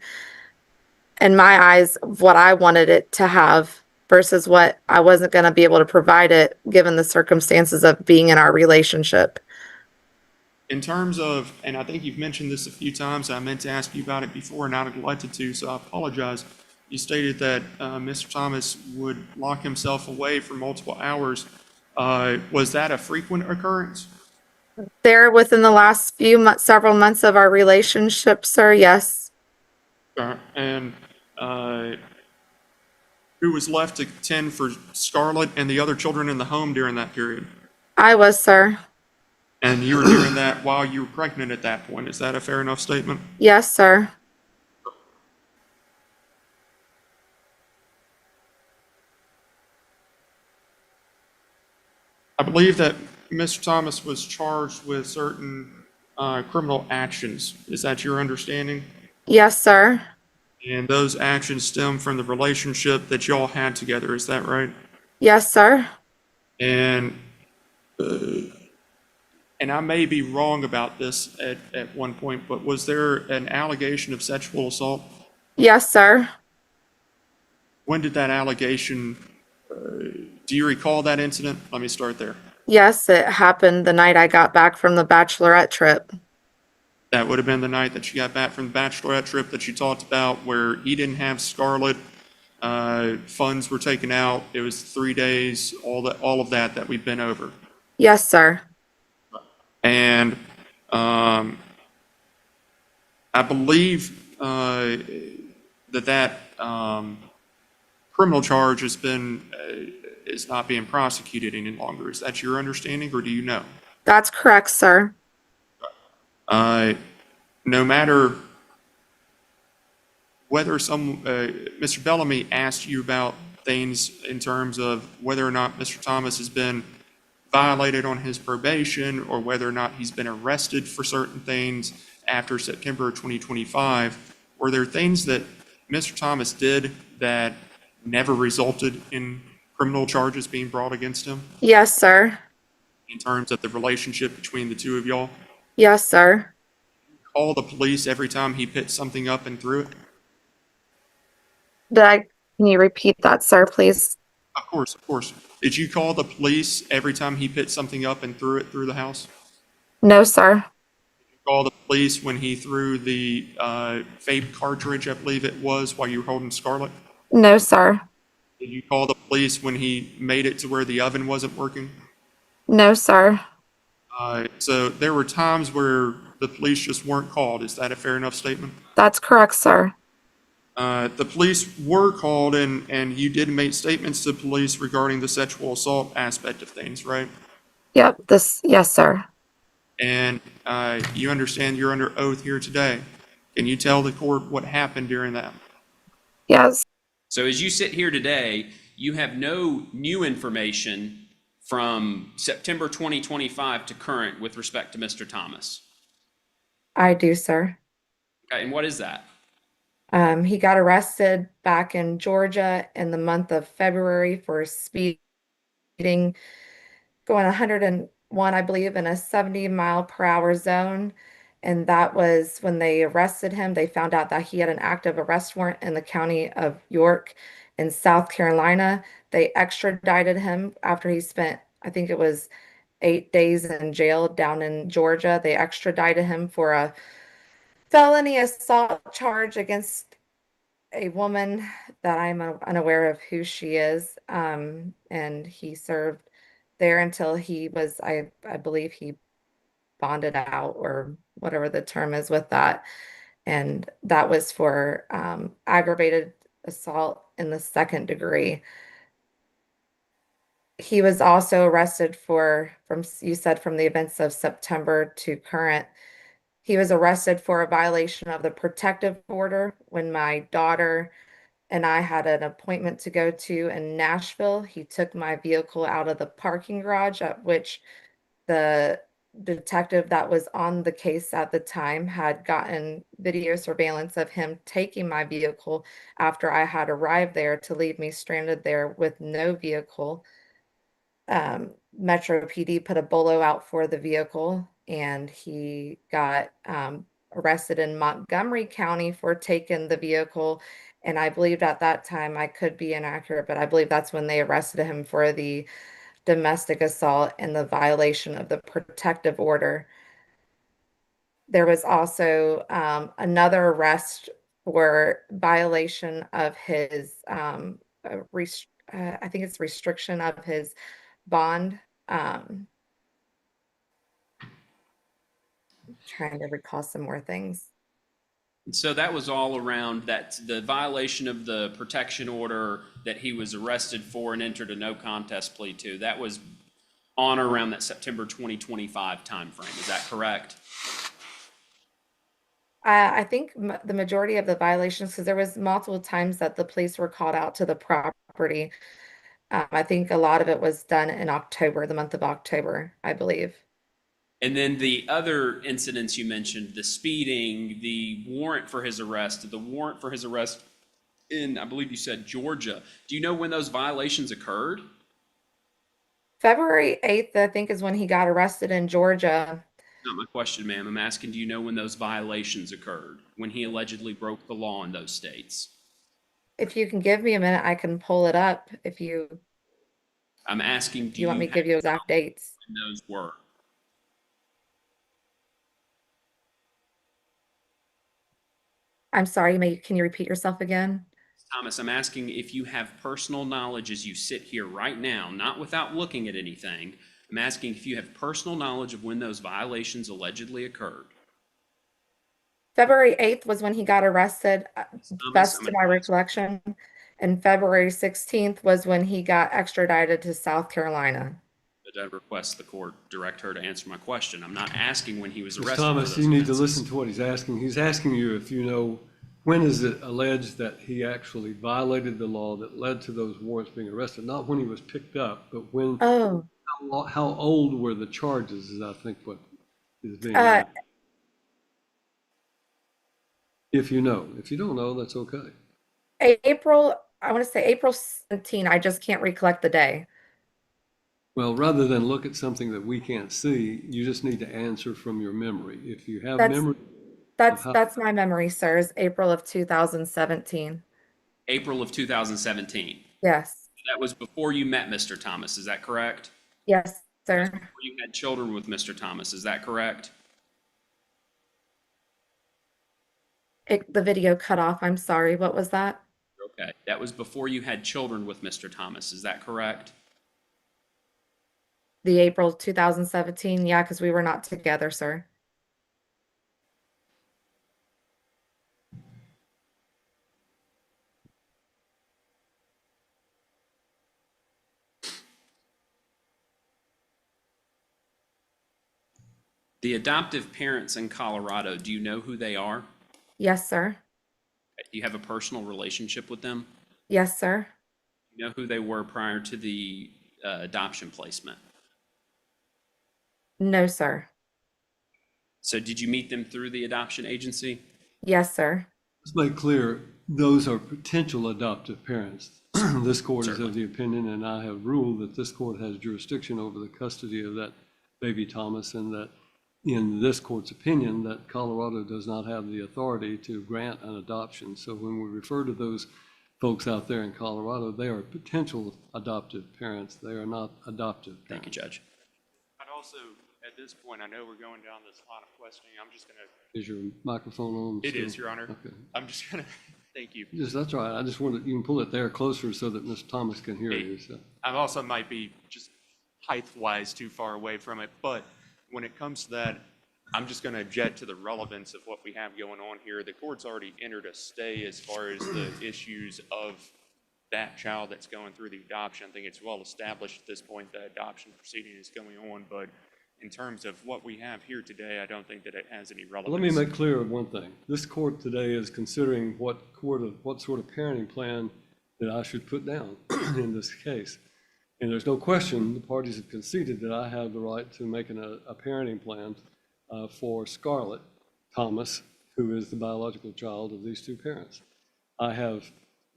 in my eyes of what I wanted it to have versus what I wasn't going to be able to provide it given the circumstances of being in our relationship. In terms of, and I think you've mentioned this a few times, I meant to ask you about it before and I neglected to, so I apologize. You stated that Mr. Thomas would lock himself away for multiple hours. Was that a frequent occurrence? There within the last few months, several months of our relationship, sir, yes. And who was left to tend for Scarlett and the other children in the home during that period? I was, sir. And you were doing that while you were pregnant at that point. Is that a fair enough statement? Yes, sir. I believe that Mr. Thomas was charged with certain criminal actions. Is that your understanding? Yes, sir. And those actions stem from the relationship that y'all had together. Is that right? Yes, sir. And I may be wrong about this at one point, but was there an allegation of sexual assault? Yes, sir. When did that allegation, do you recall that incident? Let me start there. Yes, it happened the night I got back from the bachelorette trip. That would have been the night that you got back from the bachelorette trip that you talked about where he didn't have Scarlett. Funds were taken out. It was 3 days, all of that we've been over. Yes, sir. And I believe that criminal charge has been is not being prosecuted any longer. Is that your understanding, or do you know? That's correct, sir. No matter whether Mr. Bellamy asked you about things in terms of whether or not Mr. Thomas has been violated on his probation or whether or not he's been arrested for certain things after September 2025, were there things that Mr. Thomas did that never resulted in criminal charges being brought against him Yes, sir. in terms of the relationship between the two of y'all? Yes, sir. Call the police every time he picked something up and threw it? Can you repeat that, sir, please? Of course, of course. Did you call the police every time he picked something up and threw it through the house? No, sir. Call the police when he threw the vape cartridge, I believe it was, while you were holding Scarlett? No, sir. Did you call the police when he made it to where the oven wasn't working? No, sir. So there were times where the police just weren't called. Is that a fair enough statement? That's correct, sir. The police were called and you did make statements to police regarding the sexual assault aspect of things, right? Yep, yes, sir. And you understand you're under oath here today. Can you tell the court what happened during that? Yes. So as you sit here today, you have no new information from September 2025 to current with respect to Mr. Thomas. I do, sir. Okay, and what is that? He got arrested back in Georgia in the month of February for speeding, going 101, I believe, in a 70-mile-per-hour zone. And that was when they arrested him. They found out that he had an active arrest warrant in the county of York in South Carolina. They extradited him after he spent, I think it was 8 days in jail down in Georgia. They extradited him for a felony assault charge against a woman that I'm unaware of who she is. And he served there until he was, I believe he bonded out or whatever the term is with that. And that was for aggravated assault in the second degree. He was also arrested you said from the events of September to current. He was arrested for a violation of the protective order when my daughter and I had an appointment to go to in Nashville. He took my vehicle out of the parking garage, at which the detective that was on the case at the time had gotten video surveillance of him taking my vehicle after I had arrived there to leave me stranded there with no vehicle. Metro PD put a bolo out for the vehicle, and he got arrested in Montgomery County for taking the vehicle. And I believed at that time, I could be inaccurate, but I believe that's when they arrested him for the domestic assault and the violation of the protective order. There was also another arrest for violation of his, I think it's restriction of his bond. Trying to recall some more things. And so that was all around that, the violation of the protection order that he was arrested for and entered a no contest plea to. That was on or around that September 2025 timeframe. Is that correct? I think the majority of the violations, because there was multiple times that the police were called out to the property. I think a lot of it was done in October, the month of October, I believe. And then the other incidents you mentioned, the speeding, the warrant for his arrest in, I believe you said Georgia. Do you know when those violations occurred? February 8th, I think, is when he got arrested in Georgia. Not my question, ma'am. I'm asking, do you know when those violations occurred? When he allegedly broke the law in those states? If you can give me a minute, I can pull it up if I'm asking, you want me to give you exact dates. when those were? I'm sorry, can you repeat yourself again? Thomas, I'm asking if you have personal knowledge as you sit here right now, not without looking at anything. I'm asking if you have personal knowledge of when those violations allegedly occurred. February 8th was when he got arrested, Thomas, best to my recollection. And February 16th was when he got extradited to South Carolina. I request the court direct her to answer my question. I'm not asking when he was Ms. arrested. Thomas, you need to listen to what he's asking. He's asking you if you know, when is it alleged that he actually violated the law that led to those warrants being arrested? Not when he was picked up, but when, Oh, how old were the charges is I think what is being asked. If you know. If you don't know, that's okay. I want to say April 17. I just can't recollect the day. Well, rather than look at something that we can't see, you just need to answer from your memory. If you have That's- memory. That's my memory, sir, is April of 2017. April of 2017. Yes. That was before you met Mr. Thomas, is that correct? Yes, sir. Before you had children with Mr. Thomas, is that correct? The video cut off. I'm sorry. What was that? Okay, that was before you had children with Mr. Thomas, is that correct? The April 2017. Yeah, because we were not together, sir. The adoptive parents in Colorado, do you know who they are? Yes, sir. Do you have a personal relationship with them? Yes, sir. Do you know who they were prior to the adoption placement? No, sir. So did you meet them through the adoption agency? Yes, sir. Let's make clear, those are potential adoptive parents. This court is of the opinion, and I have ruled that this court has jurisdiction over the custody of that baby Thomas, and that in this court's opinion, that Colorado does not have the authority to grant an adoption. So when we refer to those folks out there in Colorado, they are potential adoptive parents. They are not adoptive parents. Thank you, Judge. I'd also, at this point, I know we're going down this line of questioning. I'm just going to. Is your microphone on? It still? is, Your Honor. Okay. I'm just going to. Thank you. That's right. I just wanted, you can pull it there closer so that Ms. Thomas can hear you. So. I also might be just height-wise too far away from it, but when it comes to that, I'm just going to object to the relevance of what we have going on here. The court's already entered a stay as far as the issues of that child that's going through the adoption. I think it's well established at this point that adoption proceeding is going on, but in terms of what we have here today, I don't think that it has any relevance. Let me make clear one thing. This court today is considering what sort of parenting plan that I should put down in this case. And there's no question, the parties have conceded that I have the right to make a parenting plan for Scarlett Thomas, who is the biological child of these two parents. I have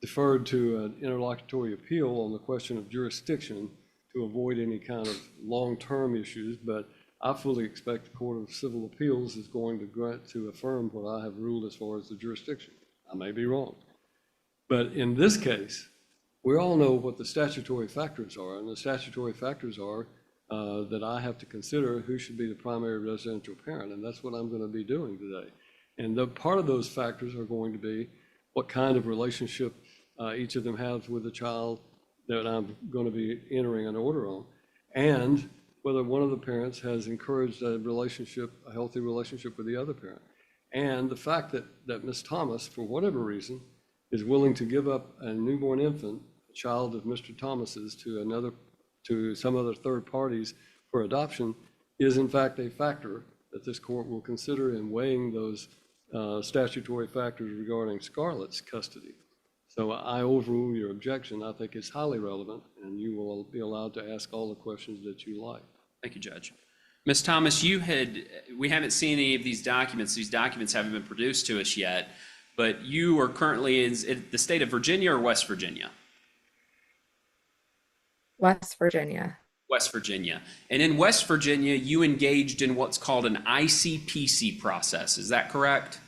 deferred to an interlocutory appeal on the question of jurisdiction to avoid any kind of long-term issues, but I fully expect the Court of Civil Appeals is going to affirm what I have ruled as far as the jurisdiction. I may be wrong. But in this case, we all know what the statutory factors are, and the statutory factors are that I have to consider who should be the primary residential parent, and that's what I'm going to be doing today. And part of those factors are going to be what kind of relationship each of them has with the child that I'm going to be entering an order on, and whether one of the parents has encouraged a healthy relationship with the other parent. And the fact that Ms. Thomas, for whatever reason, is willing to give up a newborn infant, a child of Mr. Thomas's, to some other third parties for adoption is in fact a factor that this court will consider in weighing those statutory factors regarding Scarlett's custody. So I overrule your objection. I think it's highly relevant, and you will be allowed to ask all the questions that you like. Thank you, Judge. Ms. Thomas, we haven't seen any of these documents. These documents haven't been produced to us yet, but you are currently in the state of Virginia or West Virginia? West Virginia. West Virginia. And in West Virginia, you engaged in what's called an ICPC process. Is that correct?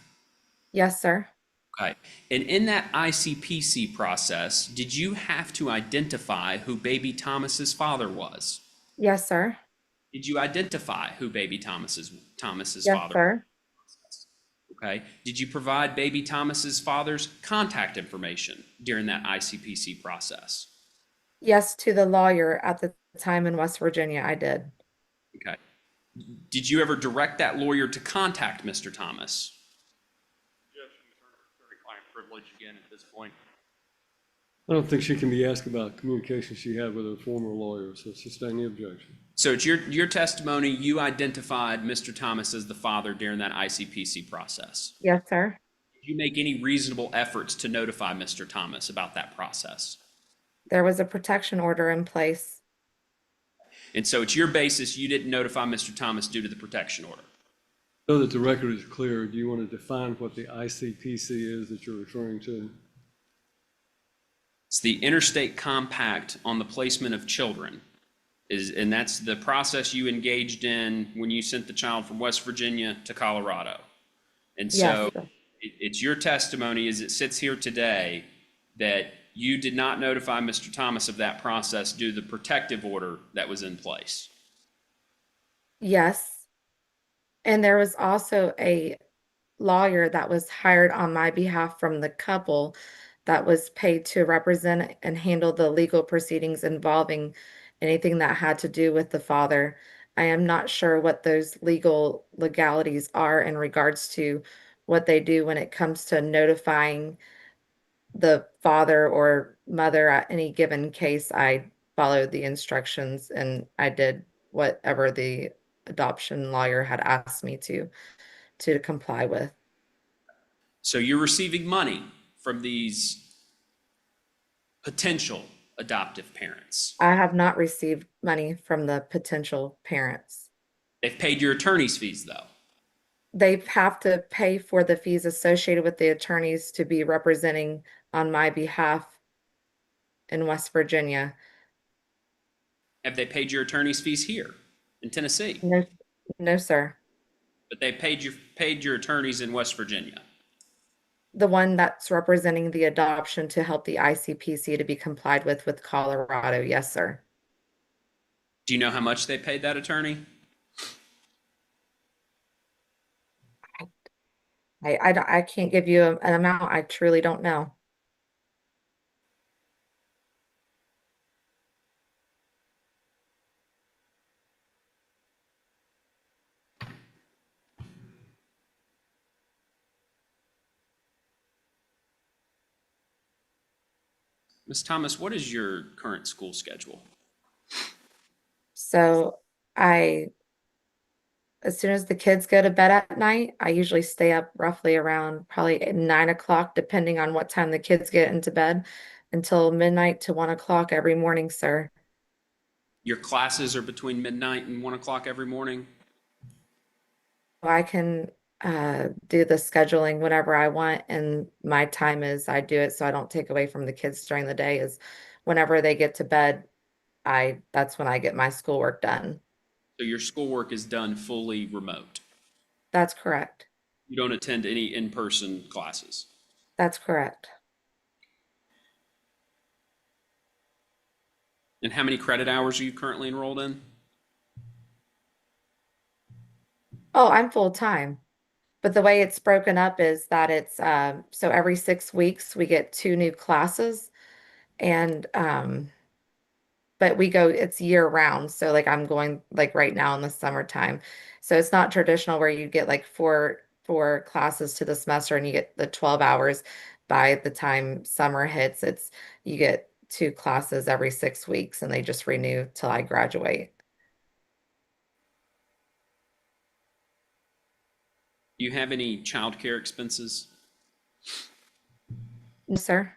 Yes, sir. Okay. And in that ICPC process, did you have to identify who baby Thomas's father was? Yes, sir. Did you identify who baby Thomas's Yes, father sir. was? Okay. Did you provide baby Thomas's father's contact information during that ICPC process? Yes, to the lawyer at the time in West Virginia, I did. Okay. Did you ever direct that lawyer to contact Mr. Thomas? Attorney-client privilege again at this point. I don't think she can be asked about communication she had with her former lawyer, so sustain the objection. So it's your testimony, you identified Mr. Thomas as the father during that ICPC process. Yes, sir. Did you make any reasonable efforts to notify Mr. Thomas about that process? There was a protection order in place. And so it's your basis you didn't notify Mr. Thomas due to the protection order. So that the record is clear, do you want to define what the ICPC is that you're referring to? It's the Interstate Compact on the Placement of Children. And that's the process you engaged in when you sent the child from West Virginia to Colorado. And so Yes. it's your testimony as it sits here today that you did not notify Mr. Thomas of that process due to the protective order that was in place. Yes. And there was also a lawyer that was hired on my behalf from the couple that was paid to represent and handle the legal proceedings involving anything that had to do with the father. I am not sure what those legalities are in regards to what they do when it comes to notifying the father or mother at any given case. I followed the instructions and I did whatever the adoption lawyer had asked me to comply with. So you're receiving money from these potential adoptive parents. I have not received money from the potential parents. They've paid your attorney's fees though. They have to pay for the fees associated with the attorneys to be representing on my behalf in West Virginia. Have they paid your attorney's fees here in Tennessee? No, no, sir. But they paid your attorneys in West Virginia. The one that's representing the adoption to help the ICPC to be complied with Colorado. Yes, sir. Do you know how much they paid that attorney? I can't give you an amount. I truly don't know. Ms. Thomas, what is your current school schedule? So as soon as the kids go to bed at night, I usually stay up roughly around probably 9 o'clock, depending on what time the kids get into bed, until midnight to 1 o'clock every morning, sir. Your classes are between midnight and 1 o'clock every morning? I can do the scheduling whenever I want, and my time is I do it so I don't take away from the kids during the day. Is whenever they get to bed, that's when I get my schoolwork done. So your schoolwork is done fully remote? That's correct. You don't attend any in-person classes? That's correct. And how many credit hours are you currently enrolled in? Oh, I'm full time. But the way it's broken up is that it's so every 6 weeks we get two new classes, and but we go, it's year round. So like I'm going like right now in the summertime. So it's not traditional where you get like four classes to the semester and you get the 12 hours by the time summer hits. It's you get two classes every 6 weeks and they just renew till I graduate. Do you have any childcare expenses? No, sir.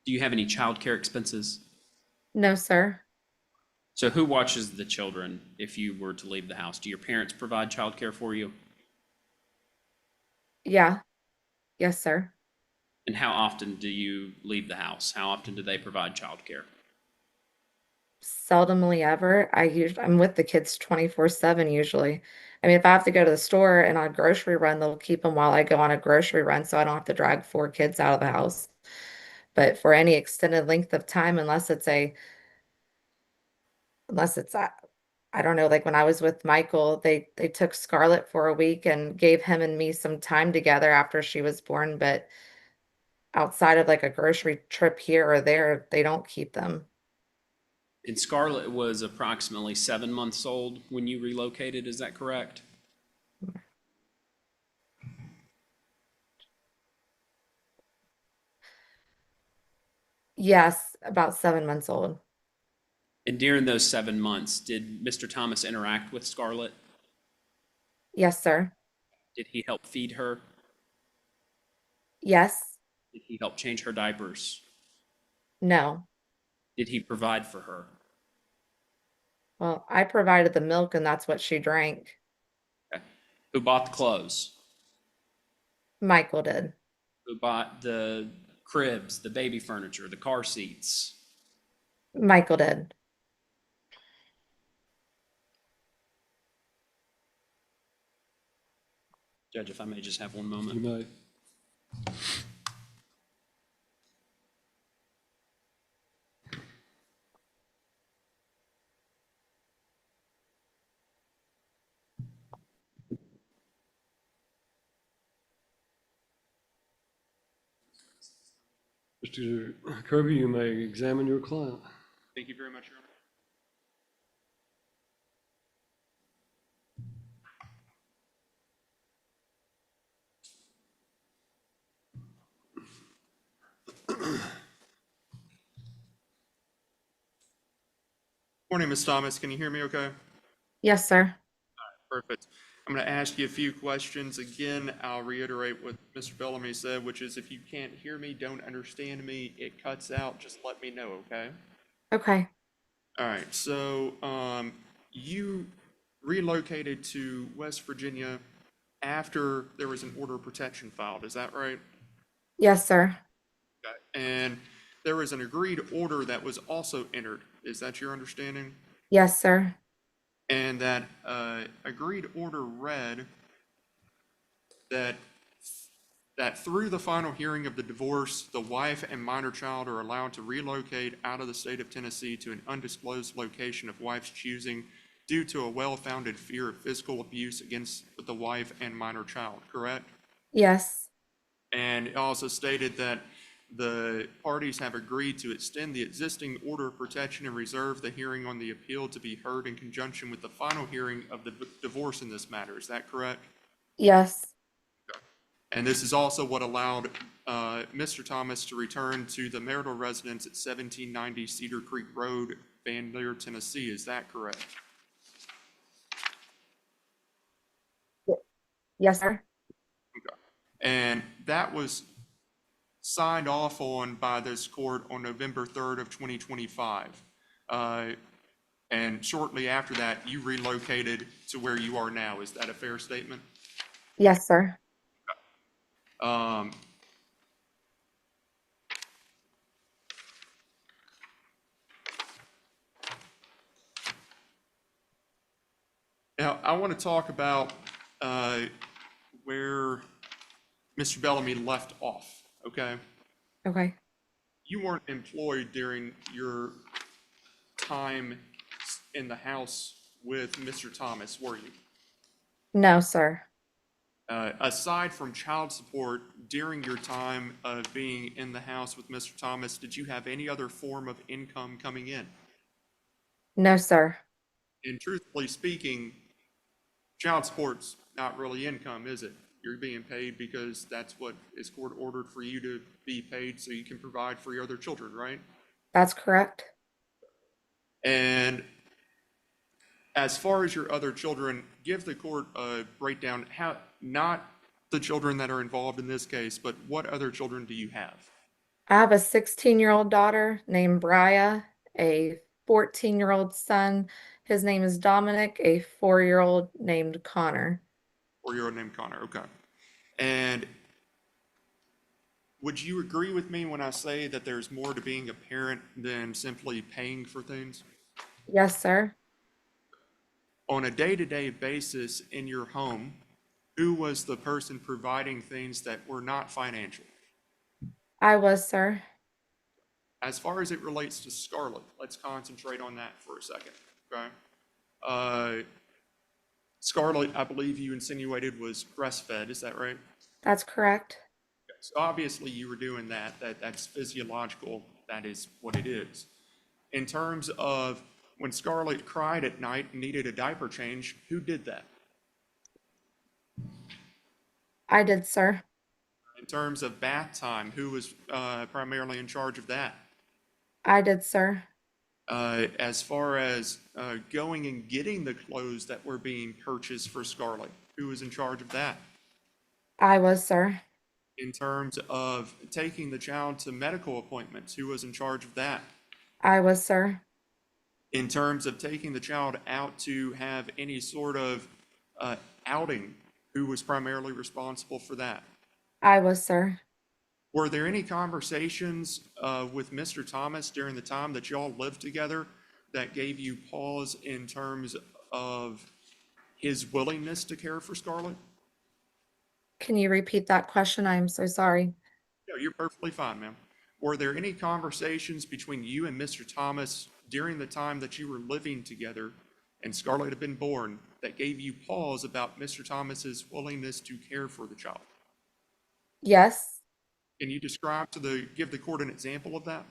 Do you have any childcare expenses? No, sir. So who watches the children if you were to leave the house? Do your parents provide childcare for you? Yeah. Yes, sir. And how often do you leave the house? How often do they provide childcare? Seldomly ever. I'm with the kids 24/7 usually. I mean, if I have to go to the store and on a grocery run, they'll keep them while I go on a grocery run so I don't have to drag four kids out of the house. But for any extended length of time, unless it's I don't know, like when I was with Michael, they took Scarlett for a week and gave him and me some time together after she was born, but outside of like a grocery trip here or there, they don't keep them. And Scarlett was approximately 7 months old when you relocated, is that correct? Yes, about 7 months old. And during those 7 months, did Mr. Thomas interact with Scarlett? Yes, sir. Did he help feed her? Yes. Did he help change her diapers? No. Did he provide for her? Well, I provided the milk and that's what she drank. Okay. Who bought the clothes? Michael did. Who bought the cribs, the baby furniture, the car seats? Michael did. Judge, if I may just have one You moment. may. Mr. Kirby, you may examine your client. Thank you very much, Your Honor. Morning, Ms. Thomas. Can you hear me okay? Yes, sir. Perfect. I'm going to ask you a few questions. Again, I'll reiterate what Mr. Bellamy said, which is if you can't hear me, don't understand me, it cuts out, just let me know, okay? Okay. All right, so you relocated to West Virginia after there was an order of protection filed, is that right? Yes, sir. Okay. And there was an agreed order that was also entered, is that your understanding? Yes, sir. And that agreed order read that through the final hearing of the divorce, the wife and minor child are allowed to relocate out of the state of Tennessee to an undisclosed location of wife's choosing due to a well-founded fear of physical abuse against the wife and minor child, correct? Yes. And it also stated that the parties have agreed to extend the existing order of protection and reserve the hearing on the appeal to be heard in conjunction with the final hearing of the divorce in this matter. Is that correct? Yes. And this is also what allowed Mr. Thomas to return to the marital residence at 1790 Cedar Creek Road, Van Leer, Tennessee. Is that correct? Yes, sir. Okay. And that was signed off on by this court on November 3rd of 2025. And shortly after that, you relocated to where you are now. Is that a fair statement? Yes, sir. Um, Now, I want to talk about where Mr. Bellamy left off, okay? Okay. You weren't employed during your time in the house with Mr. Thomas, were you? No, sir. Aside from child support, during your time of being in the house with Mr. Thomas, did you have any other form of income coming in? No, sir. And truthfully speaking, child support's not really income, is it? You're being paid because that's what is court ordered for you to be paid so you can provide for your other children, right? That's correct. And as far as your other children, give the court a breakdown, how, not the children that are involved in this case, but what other children do you have? I have a 16-year-old daughter named Bria, a 14-year-old son. His name is Dominic, a 4-year-old named Connor. Or your name Connor, okay. And would you agree with me when I say that there's more to being a parent than simply paying for things? Yes, sir. On a day-to-day basis in your home, who was the person providing things that were not financial? I was, sir. As far as it relates to Scarlett, let's concentrate on that for a second, okay? Uh, Scarlett, I believe you insinuated was breastfed, is that right? That's correct. So obviously you were doing that, that's physiological, that is what it is. In terms of when Scarlett cried at night and needed a diaper change, who did that? I did, sir. In terms of bath time, who was primarily in charge of that? I did, sir. As far as going and getting the clothes that were being purchased for Scarlett, who was in charge of that? I was, sir. In terms of taking the child to medical appointments, who was in charge of that? I was, sir. In terms of taking the child out to have any sort of outing, who was primarily responsible for that? I was, sir. Were there any conversations with Mr. Thomas during the time that y'all lived together that gave you pause in terms of his willingness to care for Scarlett? Can you repeat that question? I'm so sorry. No, you're perfectly fine, ma'am. Were there any conversations between you and Mr. Thomas during the time that you were living together and Scarlett had been born that gave you pause about Mr. Thomas's willingness to care for the child? Yes. Can you give the court an example of that?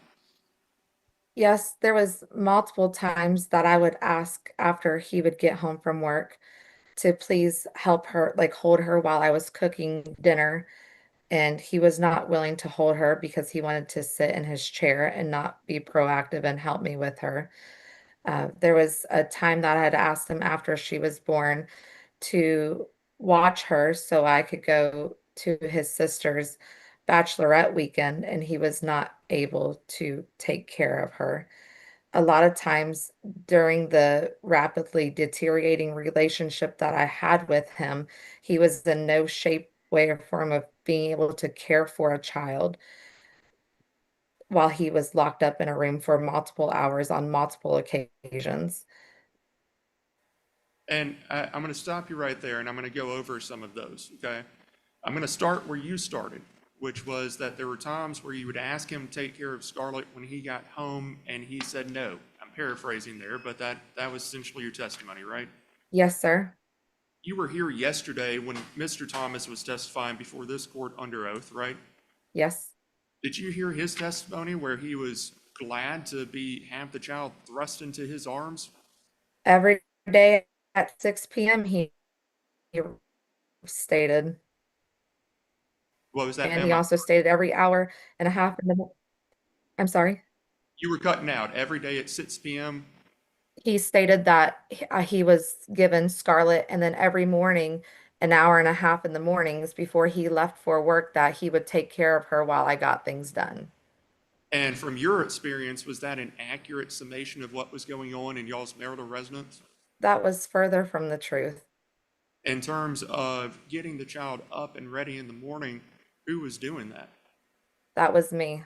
Yes, there was multiple times that I would ask after he would get home from work to please help her, like hold her while I was cooking dinner. And he was not willing to hold her because he wanted to sit in his chair and not be proactive and help me with her. There was a time that I had asked him after she was born to watch her so I could go to his sister's bachelorette weekend, and he was not able to take care of her. A lot of times during the rapidly deteriorating relationship that I had with him, he was in no shape, way, or form of being able to care for a child while he was locked up in a room for multiple hours on multiple occasions. And I'm going to stop you right there and I'm going to go over some of those, okay? I'm going to start where you started, which was that there were times where you would ask him to take care of Scarlett when he got home and he said no. I'm paraphrasing there, but that was essentially your testimony, right? Yes, sir. You were here yesterday when Mr. Thomas was testifying before this court under oath, right? Yes. Did you hear his testimony where he was glad to have the child thrust into his arms? Every day at 6 p.m., he stated. What was that, And he ma'am? also stated every hour and a half in the, I'm sorry. You were cutting out every day at 6 p.m. He stated that he was given Scarlet, and then every morning, an hour and a half in the mornings before he left for work, that he would take care of her while I got things done. And from your experience, was that an accurate summation of what was going on in y'all's marital residence? That was further from the truth. In terms of getting the child up and ready in the morning, who was doing that? That was me.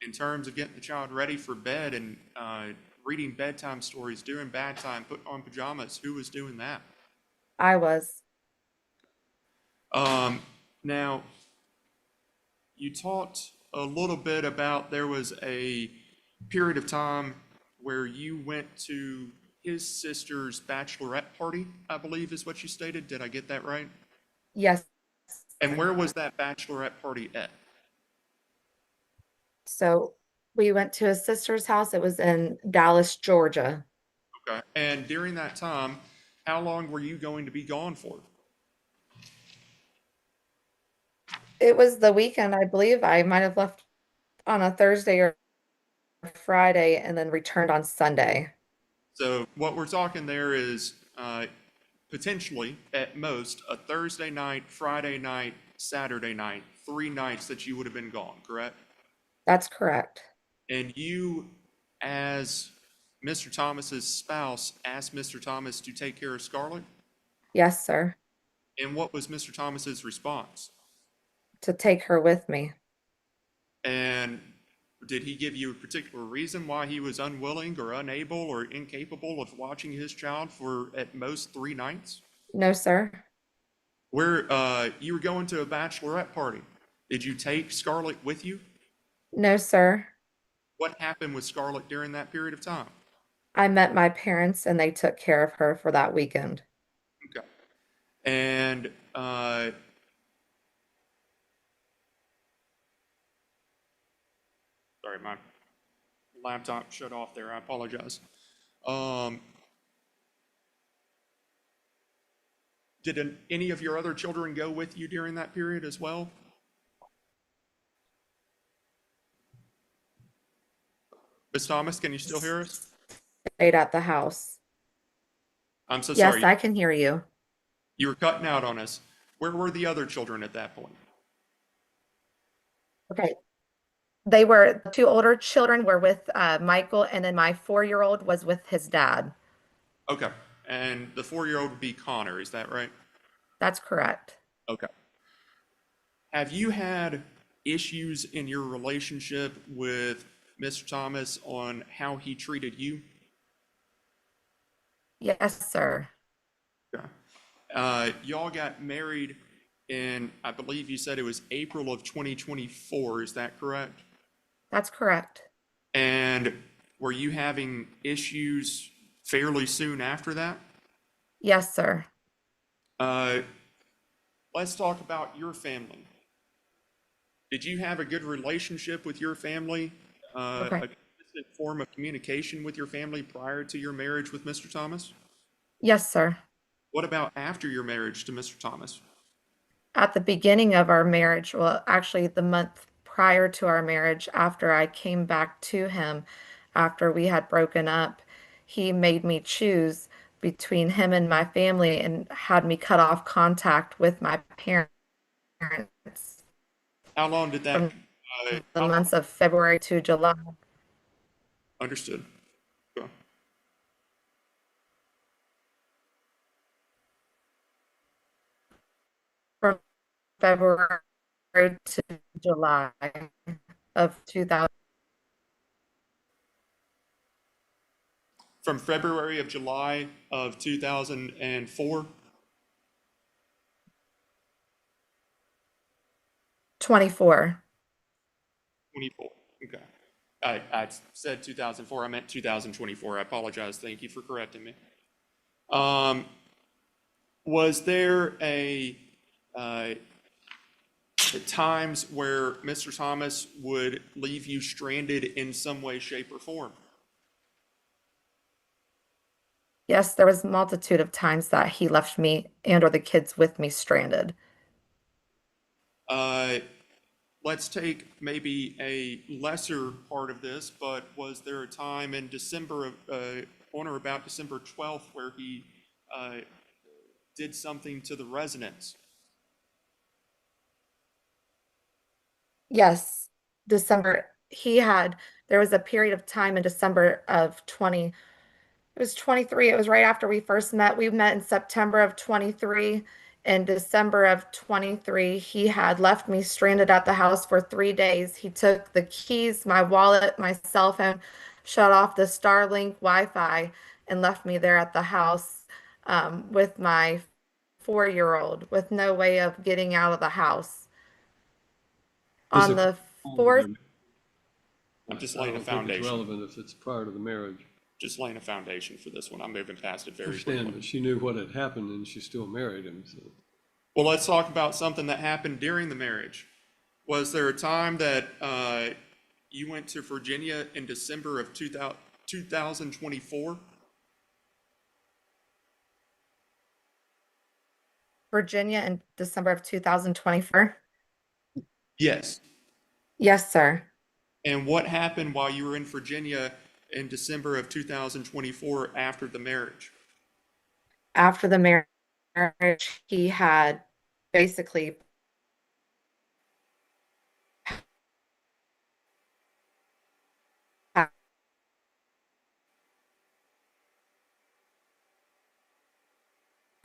In terms of getting the child ready for bed and reading bedtime stories, doing bad time, putting on pajamas, who was doing that? I was. Now, you talked a little bit about there was a period of time where you went to his sister's bachelorette party, I believe is what you stated. Did I get that right? Yes. And where was that bachelorette party at? So we went to his sister's house. It was in Dallas, Georgia. Okay. And during that time, how long were you going to be gone for? It was the weekend, I believe. I might have left on a Thursday or Friday and then returned on Sunday. So what we're talking there is potentially, at most, a Thursday night, Friday night, Saturday night, 3 nights that you would have been gone, correct? That's correct. And you, as Mr. Thomas's spouse, asked Mr. Thomas to take care of Scarlett? Yes, sir. And what was Mr. Thomas's response? To take her with me. And did he give you a particular reason why he was unwilling or unable or incapable of watching his child for at most 3 nights? No, sir. Where you were going to a bachelorette party. Did you take Scarlett with you? No, sir. What happened with Scarlett during that period of time? I met my parents and they took care of her for that weekend. Okay. And sorry, my laptop shut off there. I apologize. Did any of your other children go with you during that period as well? Ms. Thomas, can you still hear us? Stayed at the house. I'm so Yes, sorry. I can hear you. You were cutting out on us. Where were the other children at that point? Okay. The two older children were with Michael, and then my 4-year-old was with his dad. Okay. And the 4-year-old would be Connor, is that right? That's correct. Okay. Have you had issues in your relationship with Mr. Thomas on how he treated you? Yes, sir. Okay. Y'all got married in, I believe you said it was April of 2024, is that correct? That's correct. And were you having issues fairly soon after that? Yes, sir. Let's talk about your family. Did you have a good relationship with your family? Okay. A consistent form of communication with your family prior to your marriage with Mr. Thomas? Yes, sir. What about after your marriage to Mr. Thomas? At the beginning of our marriage, well, actually, the month prior to our marriage, after I came back to him, after we had broken up, he made me choose between him and my family and had me cut off contact with my parents How long did that, from the how long, months of February to July. understood. Go. From February to July of 2024. From February of July of 2004? 24, okay. I said 2004, I meant 2024, I apologize, thank you for correcting me. Was there times where Mr. Thomas would leave you stranded in some way, shape, or form? Yes, there was a multitude of times that he left me and or the kids with me stranded. Let's take maybe a lesser part of this, but was there a time in December of, on or about December 12th where he did something to the residence? Yes, December there was a period of time in December of 20, it was 23. It was right after we first met. We met in September of 23. In December of 23, he had left me stranded at the house for 3 days. He took the keys, my wallet, my cell phone, shut off the Starlink Wi-Fi, and left me there at the house with my 4-year-old with no way of getting out of the house. Is On it? the 4th, I'm just I laying a don't think it's foundation, relevant if it's prior to the marriage. just laying a foundation for this one. I'm moving past it I very understand, quickly. but she knew what had happened and she still married him, so. Well, let's talk about something that happened during the marriage. Was there a time that you went to Virginia in December of 2024? Virginia in December of 2024. Yes. Yes, sir. And what happened while you were in Virginia in December of 2024 after the marriage? After the marriage, he had basically packed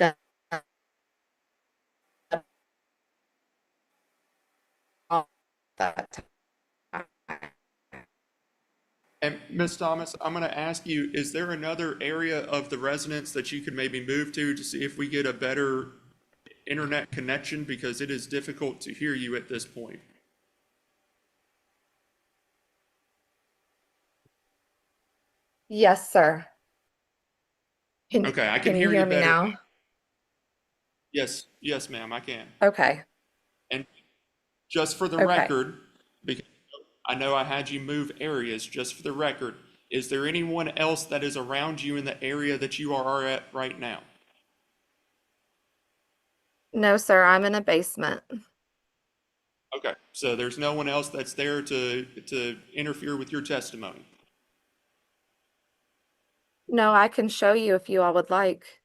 up all that time. And Ms. Thomas, I'm going to ask you, is there another area of the residence that you could maybe move to see if we get a better internet connection? Because it is difficult to hear you at this point. Yes, sir. Okay, I can Can you hear you hear me better. now? Yes, yes, ma'am, I can. Okay. And just for the Okay. record, because I know I had you move areas, just for the record, is there anyone else that is around you in the area that you are at right now? No, sir, I'm in a basement. Okay, so there's no one else that's there to interfere with your testimony? No, I can show you if you all would like.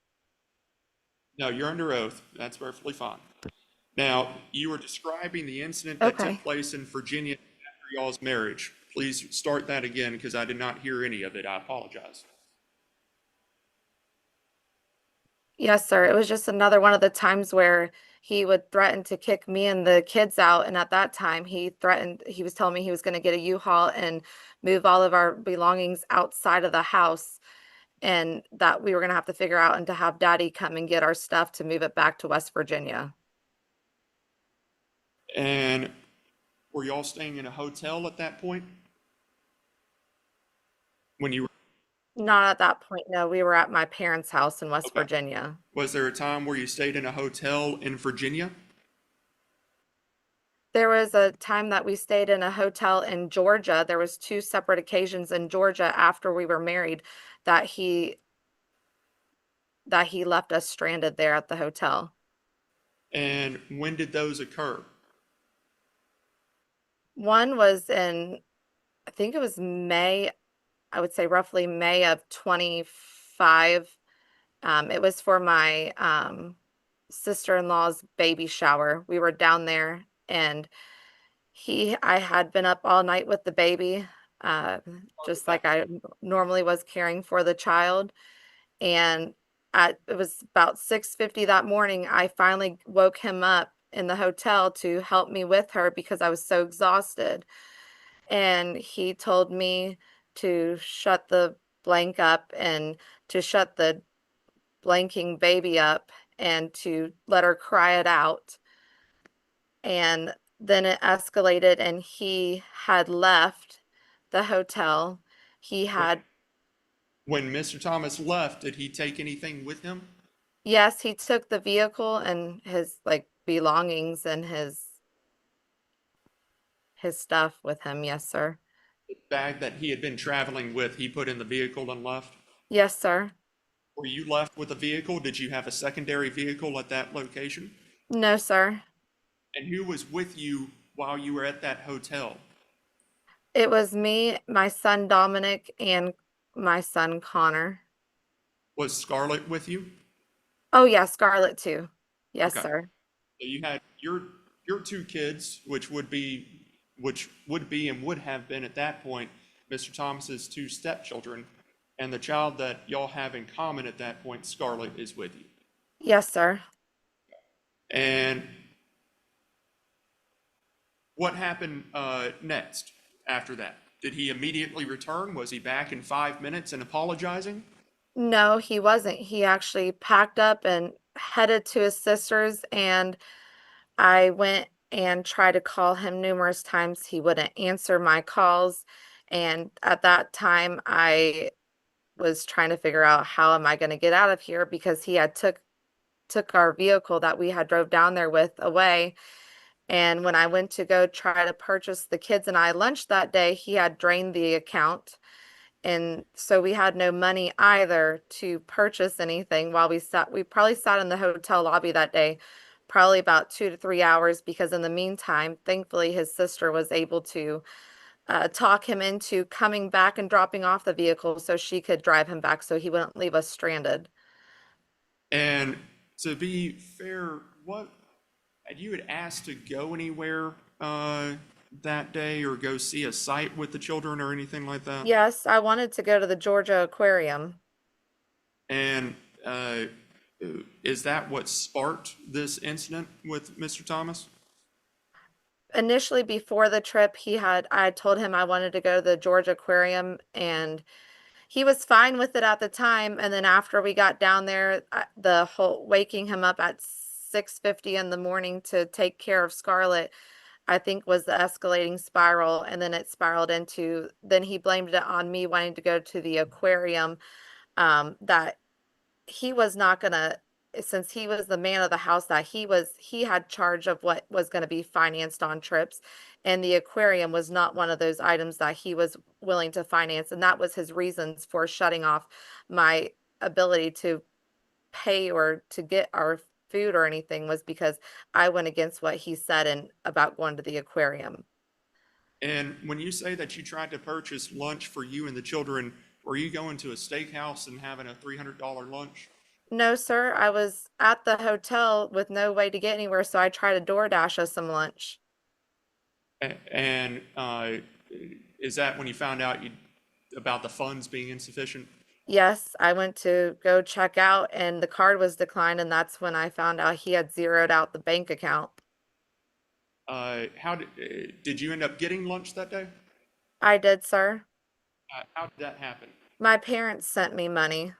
No, you're under oath. That's perfectly fine. Now, you were describing the incident that took Okay. place in Virginia after y'all's marriage. Please start that again because I did not hear any of it. I apologize. Yes, sir. It was just another one of the times where he would threaten to kick me and the kids out. And at that time, he was telling me he was going to get a U-Haul and move all of our belongings outside of the house. And that we were going to have to figure out and to have daddy come and get our stuff to move it back to West Virginia. And were y'all staying in a hotel at that point? When you were, Not at that point, no. We were at my parents' house in West okay. Virginia. Was there a time where you stayed in a hotel in Virginia? There was a time that we stayed in a hotel in Georgia. There was 2 separate occasions in Georgia after we were married that he left us stranded there at the hotel. And when did those occur? One was in, I think it was May, I would say roughly May of 25. It was for my sister-in-law's baby shower. We were down there and I had been up all night with the baby, just like I normally was caring for the child. And it was about 6:50 that morning, I finally woke him up in the hotel to help me with her because I was so exhausted. And he told me to shut the blank up and to shut the blanking baby up and to let her cry it out. And then it escalated and he had left the hotel. He had, When Mr. Thomas left, did he take anything with him? yes, he took the vehicle and his like belongings and his stuff with him. Yes, sir. The bag that he had been traveling with, he put in the vehicle and left? Yes, sir. Were you left with a vehicle? Did you have a secondary vehicle at that location? No, sir. And who was with you while you were at that hotel? It was me, my son Dominic, and my son Connor. Was Scarlett with you? Oh, yeah, Scarlett too. Yes, Okay. sir. So you had your 2 kids, which would be which would be and would have been at that point Mr. Thomas's two stepchildren, and the child that y'all have in common at that point, Scarlett, is with you. Yes, sir. And what happened next after that? Did he immediately return? Was he back in 5 minutes and apologizing? No, he wasn't. He actually packed up and headed to his sister's, and I went and tried to call him numerous times. He wouldn't answer my calls. And at that time, I was trying to figure out how am I going to get out of here because he had took our vehicle that we had drove down there with away. And when I went to go try to purchase the kids and I lunch that day, he had drained the account. And so we had no money either to purchase anything while we probably sat in the hotel lobby that day, probably about 2 to 3 hours, because in the meantime, thankfully, his sister was able to talk him into coming back and dropping off the vehicle so she could drive him back so he wouldn't leave us stranded. And to be fair, what had you had asked to go anywhere that day or go see a site with the children or anything like that? Yes, I wanted to go to the Georgia Aquarium. And is that what sparked this incident with Mr. Thomas? Initially, before the trip, I told him I wanted to go to the Georgia Aquarium, and he was fine with it at the time. And then after we got down there, the whole waking him up at 6:50 in the morning to take care of Scarlett, I think was the escalating spiral. And then it spiraled into, then he blamed it on me wanting to go to the aquarium, that he was not gonna, since he was the man of the house, that he had charge of what was gonna be financed on trips. And the aquarium was not one of those items that he was willing to finance. And that was his reasons for shutting off my ability to pay or to get our food or anything, was because I went against what he said and about going to the aquarium. And when you say that you tried to purchase lunch for you and the children, were you going to a steakhouse and having a $300 lunch? No, sir, I was at the hotel with no way to get anywhere, so I tried to DoorDash us some lunch. And is that when you found out about the funds being insufficient? Yes, I went to go check out and the card was declined, and that's when I found out he had zeroed out the bank account. Did you end up getting lunch that day? I did, sir. How did that happen? My parents sent me money.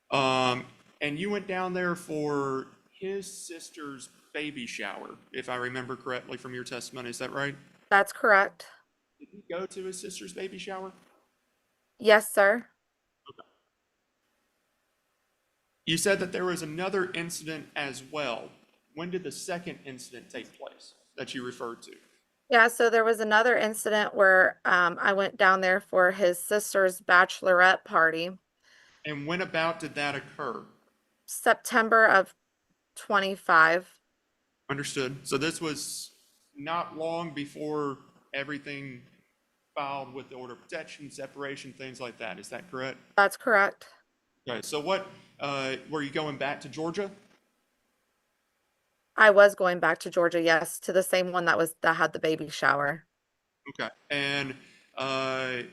And you went down there for his sister's baby shower, if I remember correctly from your testimony. Is that right? That's correct. Did you go to his sister's baby shower? Yes, sir. You said that there was another incident as well. When did the second incident take place that you referred to? Yeah, so there was another incident where I went down there for his sister's bachelorette party, And when about did that occur? September of 25. Understood. So this was not long before everything filed with the order of protection, separation, things like that. Is that correct? That's correct. Okay, so were you going back to Georgia? I was going back to Georgia, yes, to the same one that had the baby shower. Okay, and uh,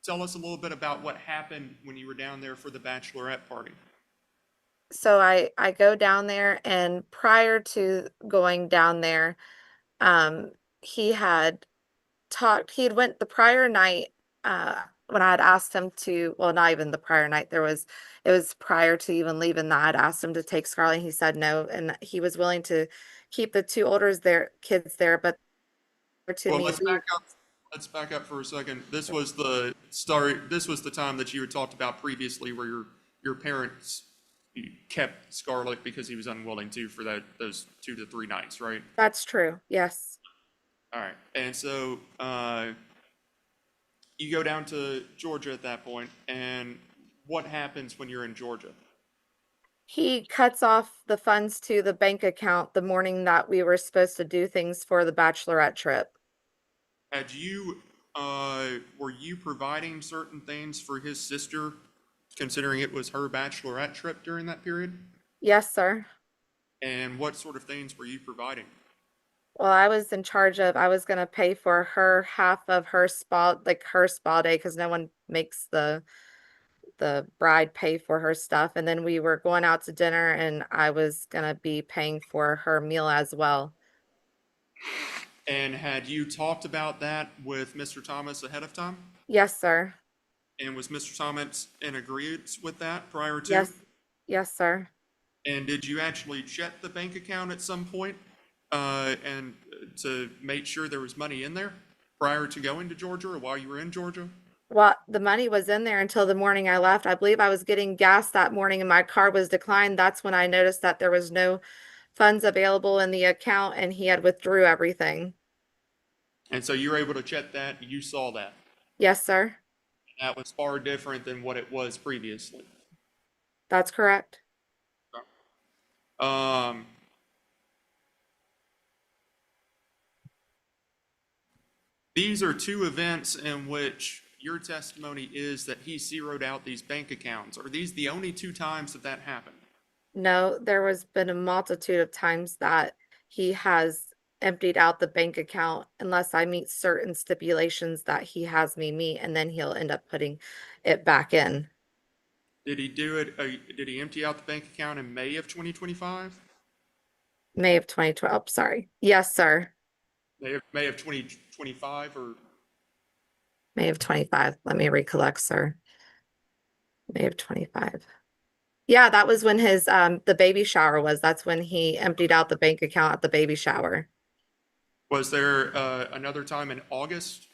tell us a little bit about what happened when you were down there for the bachelorette party. So I go down there, and prior to going down there, he had he had went the prior night, when I had asked him to, well, not even the prior night, it was prior to even leaving that I'd asked him to take Scarlett, and he said no, and he was willing to keep the two older kids there, but to Well, me, let's back up for a second. This was the start, this was the time that you had talked about previously where your parents kept Scarlett because he was unwilling to for those 2 to 3 nights, right? that's true, yes. All right, and so you go down to Georgia at that point, and what happens when you're in Georgia? He cuts off the funds to the bank account the morning that we were supposed to do things for the bachelorette trip. Were you providing certain things for his sister, considering it was her bachelorette trip during that period? Yes, sir. And what sort of things were you providing? Well, I was in charge of, I was gonna pay for her half of her spa, like her spa day, because no one makes the bride pay for her stuff. And then we were going out to dinner and I was gonna be paying for her meal as well. And had you talked about that with Mr. Thomas ahead of time? Yes, sir. And was Mr. Thomas in agreement with that prior to? Yes, yes, sir. And did you actually check the bank account at some point and to make sure there was money in there prior to going to Georgia or while you were in Georgia? Well, the money was in there until the morning I left. I believe I was getting gas that morning and my car was declined. That's when I noticed that there was no funds available in the account and he had withdrew everything. And so you were able to check that, you saw that. Yes, sir. That was far different than what it was previously. That's correct. Um, these are two events in which your testimony is that he zeroed out these bank accounts. Are these the only two times that that happened? No, there was been a multitude of times that he has emptied out the bank account unless I meet certain stipulations that he has me meet, and then he'll end up putting it back in. Did he do it, did he empty out the bank account in May of 2025? May of 2012, sorry. Yes, sir. May of 2025 or? May of 25. Let me recollect, sir. May of 25. Yeah, that was when his the baby shower was. That's when he emptied out the bank account at the baby shower. Was there another time in August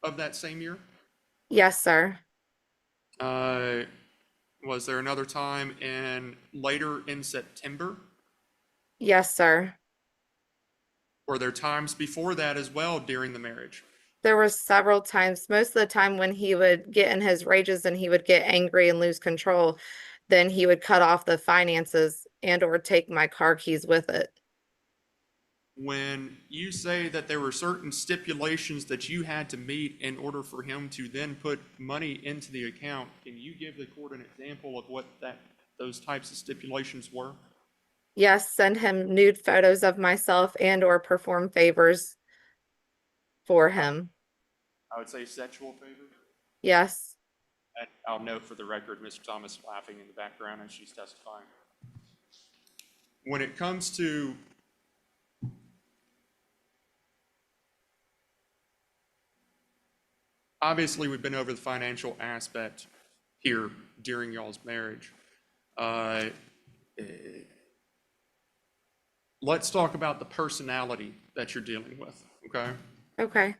of that same year? Yes, sir. Was there another time later in September? Yes, sir. Were there times before that as well during the marriage? There were several times, most of the time when he would get in his rages and he would get angry and lose control, then he would cut off the finances and or take my car keys with it. When you say that there were certain stipulations that you had to meet in order for him to then put money into the account, can you give the court an example of what those types of stipulations were? Yes, send him nude photos of myself and or perform favors for him. I would say sexual favors. Yes. And I'll note for the record, Mr. Thomas laughing in the background as she's testifying. When it comes to obviously, we've been over the financial aspect here during y'all's marriage. Let's talk about the personality that you're dealing with, okay? Okay.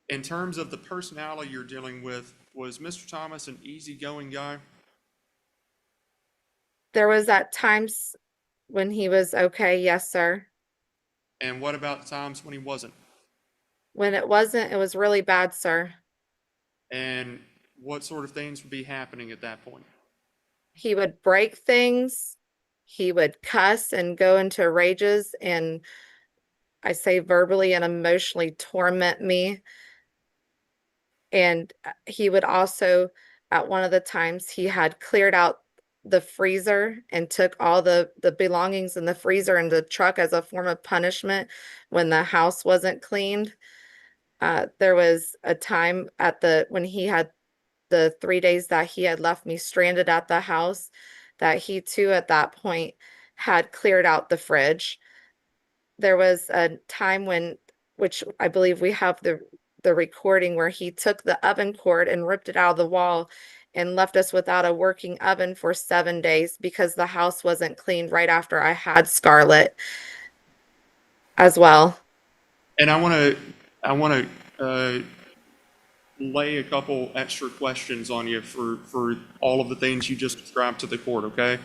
In terms of the personality you're dealing with, was Mr. Thomas an easygoing guy? There was at times when he was okay. Yes, sir. And what about the times when he wasn't? When it wasn't, it was really bad, sir. And what sort of things would be happening at that point? He would break things. He would cuss and go into rages, and I say verbally and emotionally torment me. And he would also, at one of the times, he had cleared out the freezer and took all the belongings in the freezer in the truck as a form of punishment when the house wasn't cleaned. There was a time when he had the 3 days that he had left me stranded at the house, that he too at that point had cleared out the fridge. There was a time which I believe we have the recording, where he took the oven cord and ripped it out of the wall and left us without a working oven for 7 days because the house wasn't cleaned right after I had Scarlett as well. And I want to lay a couple extra questions on you for all of the things you just described to the court, okay?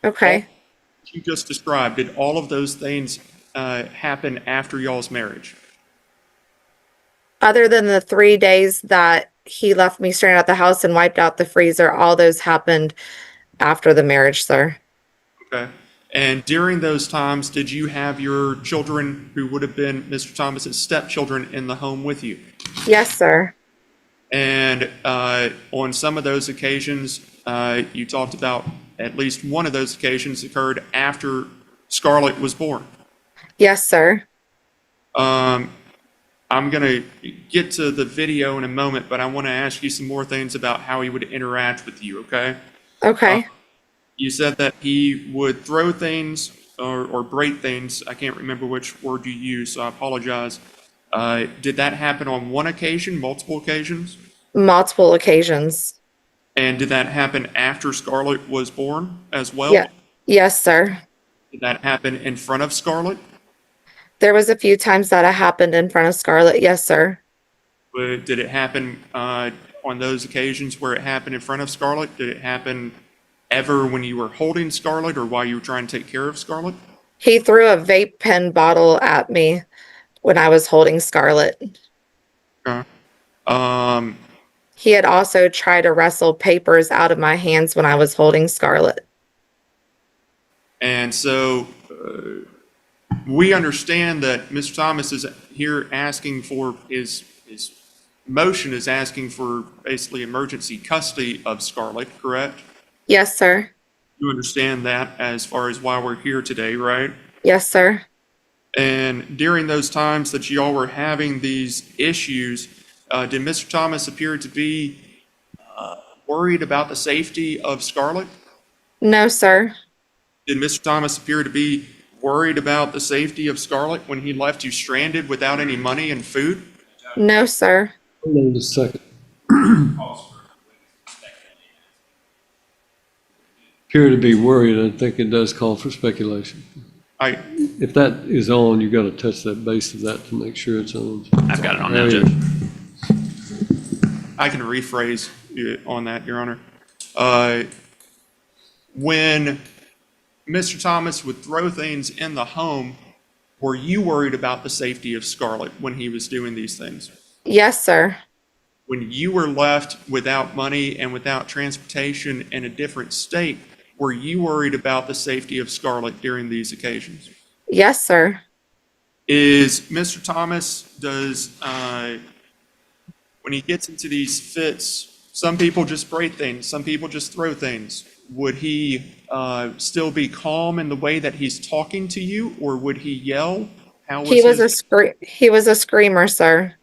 Okay. All you just described, did all of those things happen after y'all's marriage? Other than the 3 days that he left me stranded at the house and wiped out the freezer, all those happened after the marriage, sir. Okay. And during those times, did you have your children, who would have been Mr. Thomas's stepchildren, in the home with you? Yes, sir. And on some of those occasions, you talked about at least one of those occasions occurred after Scarlett was born. Yes, sir. I'm going to get to the video in a moment, but I want to ask you some more things about how he would interact with you, okay? Okay. You said that he would throw things or break things. I can't remember which word you used, so I apologize. Did that happen on one occasion, multiple occasions? Multiple occasions. And did that happen after Scarlett was born as well? Yeah. Yes, sir. Did that happen in front of Scarlett? There was a few times that it happened in front of Scarlett. Yes, sir. Did it happen on those occasions where it happened in front of Scarlett? Did it happen ever when you were holding Scarlett or while you were trying to take care of Scarlett? He threw a vape pen bottle at me when I was holding Scarlett. Okay. Um, He had also tried to wrestle papers out of my hands when I was holding Scarlett. and so we understand that Mr. Thomas is here asking for his motion is asking for basically emergency custody of Scarlett, correct? Yes, sir. You understand that as far as why we're here today, right? Yes, sir. And during those times that y'all were having these issues, did Mr. Thomas appear to be worried about the safety of Scarlett? No, sir. Did Mr. Thomas appear to be worried about the safety of Scarlett when he left you stranded without any money and food? No, sir. Hold on just a second. Appear to be worried, I think it does call for speculation. If that is on, you got to touch that base of that to make sure it's on. I've got it on now, There you Judge. I can rephrase on that, Your Honor. When Mr. Thomas would throw things in the home, were you worried about the safety of Scarlett when he was doing these things? Yes, sir. When you were left without money and without transportation in a different state, were you worried about the safety of Scarlett during these occasions? Yes, sir. Is Mr. Thomas, when he gets into these fits, some people just break things, some people just throw things. Would he still be calm in the way that he's talking to you, or would he yell? He was a screamer, sir.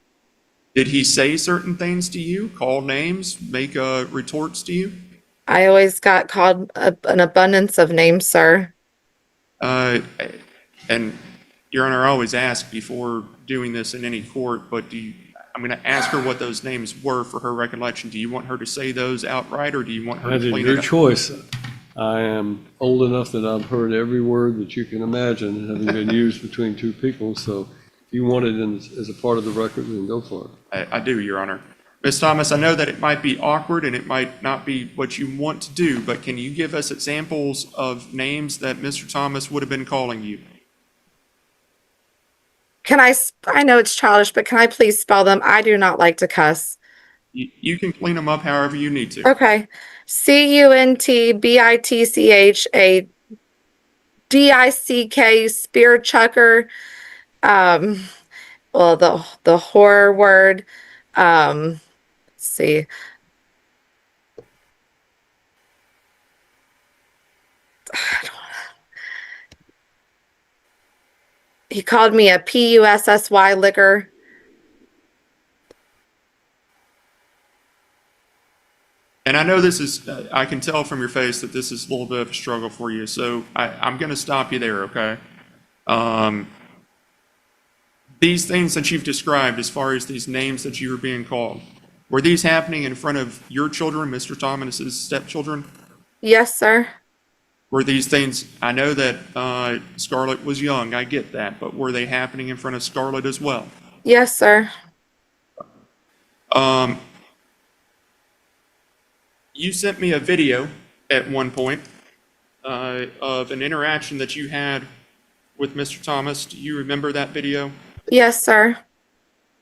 Did he say certain things to you, call names, make retorts to you? I always got called an abundance of names, sir. And Your Honor, I always ask before doing this in any court, but I'm going to ask her what those names were for her recollection. Do you want her to say those outright, or do you want her That to is clean your it up? choice. I am old enough that I've heard every word that you can imagine having been used between two people, so if you want it as a part of the record, then go for it. I do, Your Honor. Ms. Thomas, I know that it might be awkward and it might not be what you want to do, but can you give us examples of names that Mr. Thomas would have been calling you? I know it's childish, but can I please spell them? I do not like to cuss. You can clean them up however you need to. Okay. CUNTBITCHADICK, spear chucker. Well, the horror word. Let's see. He called me a PUSSY liquor. And I know this is, I can tell from your face that this is a little bit of a struggle for you, so I'm going to stop you there, okay? These things that you've described, as far as these names that you were being called, were these happening in front of your children, Mr. Thomas's stepchildren? Yes, sir. Were these things, I know that Scarlett was young, I get that, but were they happening in front of Scarlett as well? Yes, sir. You sent me a video at one point of an interaction that you had with Mr. Thomas. Do you remember that video? Yes, sir.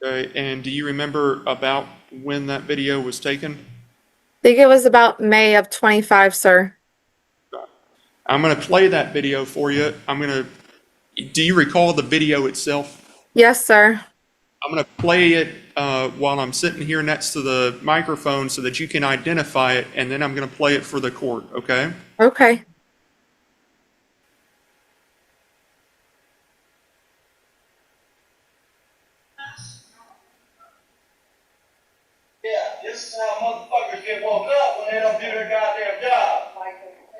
And do you remember about when that video was taken? I think it was about May of 25, sir. I'm going to play that video for you. Do you recall the video itself? Yes, sir. I'm going to play it while I'm sitting here next to the microphone so that you can identify it, and then I'm going to play it for the court, okay? Okay. This is how motherfuckers get woke up when they don't do their goddamn job.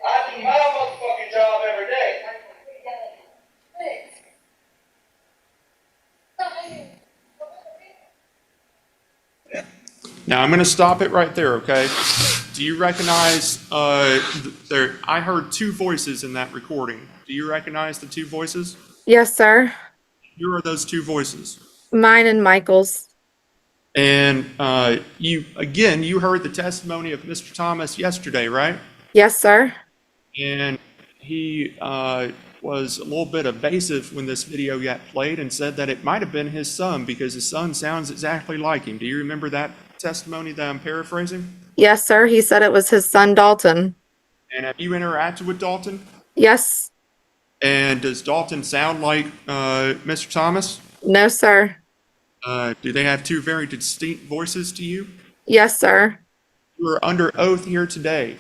I do my motherfucking job every day. Now, I'm going to stop it right there, okay? Do you recognize, I heard two voices in that recording. Do you recognize the two voices? Yes, sir. Who are those two voices? Mine and Michael's. And you heard the testimony of Mr. Thomas yesterday, right? Yes, sir. And he was a little bit evasive when this video got played and said that it might have been his son because his son sounds exactly like him. Do you remember that testimony that I'm paraphrasing? Yes, sir. He said it was his son, Dalton. And have you interacted with Dalton? Yes. And does Dalton sound like Mr. Thomas? No, sir. Do they have two very distinct voices to you? Yes, sir. You are under oath here today.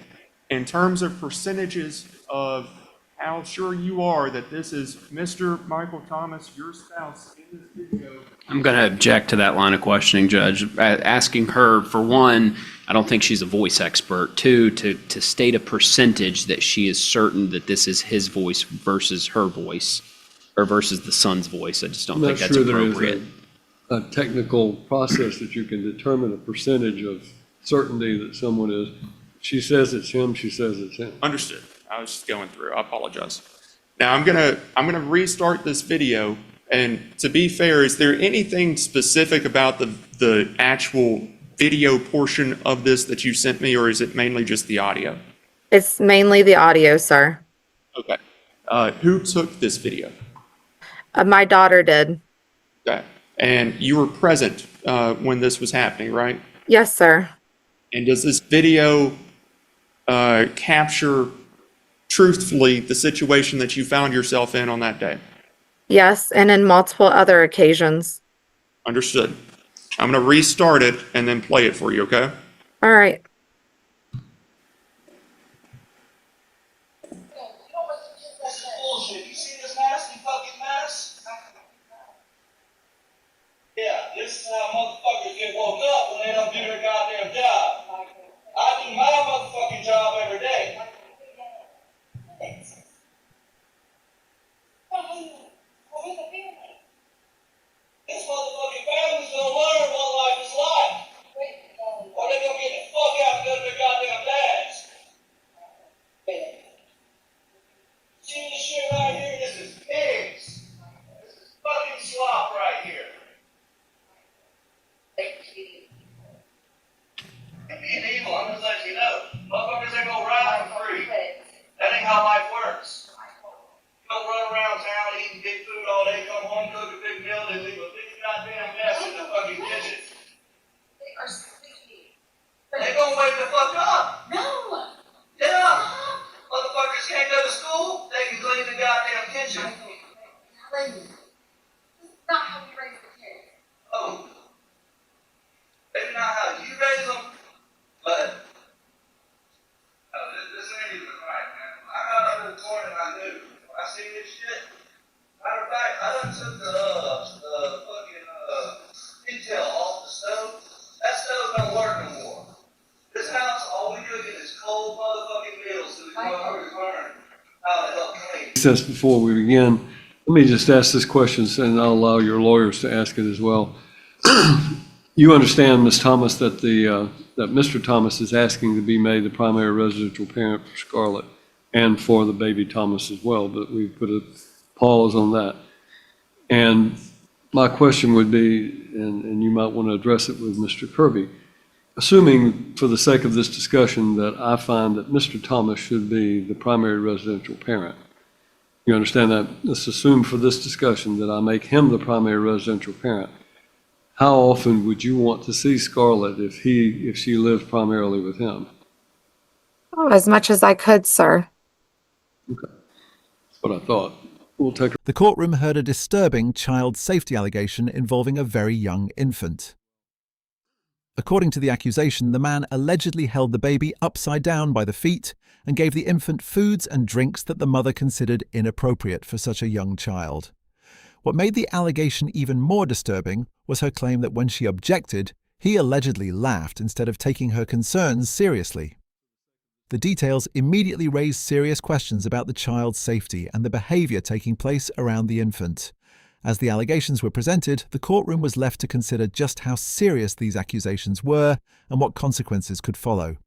In terms of percentages of how sure you are that this is Mr. Michael Thomas, your spouse, in this video. I'm going to object to that line of questioning, Judge. Asking her, for one, I don't think she's a voice expert. Two, to state a percentage that she is certain that this is his voice versus her voice, or versus the son's voice. I just don't think that's appropriate. A technical process that you can determine a percentage of certainty that someone is. She says it's him, she says it's him. Understood. I was just going through. I apologize. Now I'm gonna restart this video. And to be fair, is there anything specific about the actual video portion of this that you sent me, or is it mainly just the audio? It's mainly the audio, sir. Okay. Who took this video? My daughter did. Okay. And you were present when this was happening, right? Yes, sir. And does this video capture truthfully the situation that you found yourself in on that day? Yes, and in multiple other occasions. Understood. I'm going to restart it and then play it for you, okay? All right. This is bullshit. You see this nasty fucking mess? Yeah, this is how motherfuckers get woke up when they don't do their goddamn job. I do my motherfucking job every day. This motherfucking family's gonna learn what life is like. Or they gonna get the fuck out and go to their goddamn dads. See this shit right here? This is pigs. This is fucking slop right here. And being evil, I'm just letting you know. Motherfuckers ain't gonna ride for free. That ain't how life works. You don't run around town eating big food all day, come home, cook a big meal, and leave a big goddamn mess in the fucking kitchen. They are sleepy. They gonna wake the fuck up. No! Yeah. Motherfuckers can't go to school, they can clean the goddamn kitchen. This is not how we raise the kids. Oh. Maybe not how you raise them, but this ain't even right, man. I got up in the morning and I knew. I seen this shit. Matter of fact, I done took the fucking detail off the stove. That stove don't work no more. This house, all we cooking is cold motherfucking meals so we can learn how to help clean. Since before we begin, let me just ask this question, and I'll allow your lawyers to ask it as well. You understand, Ms. Thomas, that that Mr. Thomas is asking to be made the primary residential parent for Scarlett and for the baby Thomas as well, but we put a pause on that. And my question would be, and you might want to address it with Mr. Kirby, assuming for the sake of this discussion that I find that Mr. Thomas should be the primary residential parent. You understand that? Let's assume for this discussion that I make him the primary residential parent. How often would you want to see Scarlett if she lived primarily with him? Oh, as much as I could, sir. Okay. That's what I thought. We'll take The courtroom heard a disturbing child safety allegation involving a very young infant. According to the accusation, the man allegedly held the baby upside down by the feet and gave the infant foods and drinks that the mother considered inappropriate for such a young child. What made the allegation even more disturbing was her claim that when she objected, He allegedly laughed instead of taking her concerns seriously. The details immediately raised serious questions about the child's safety and the behavior taking place around the infant. As the allegations were presented, the courtroom was left to consider just how serious these accusations were and what consequences could follow.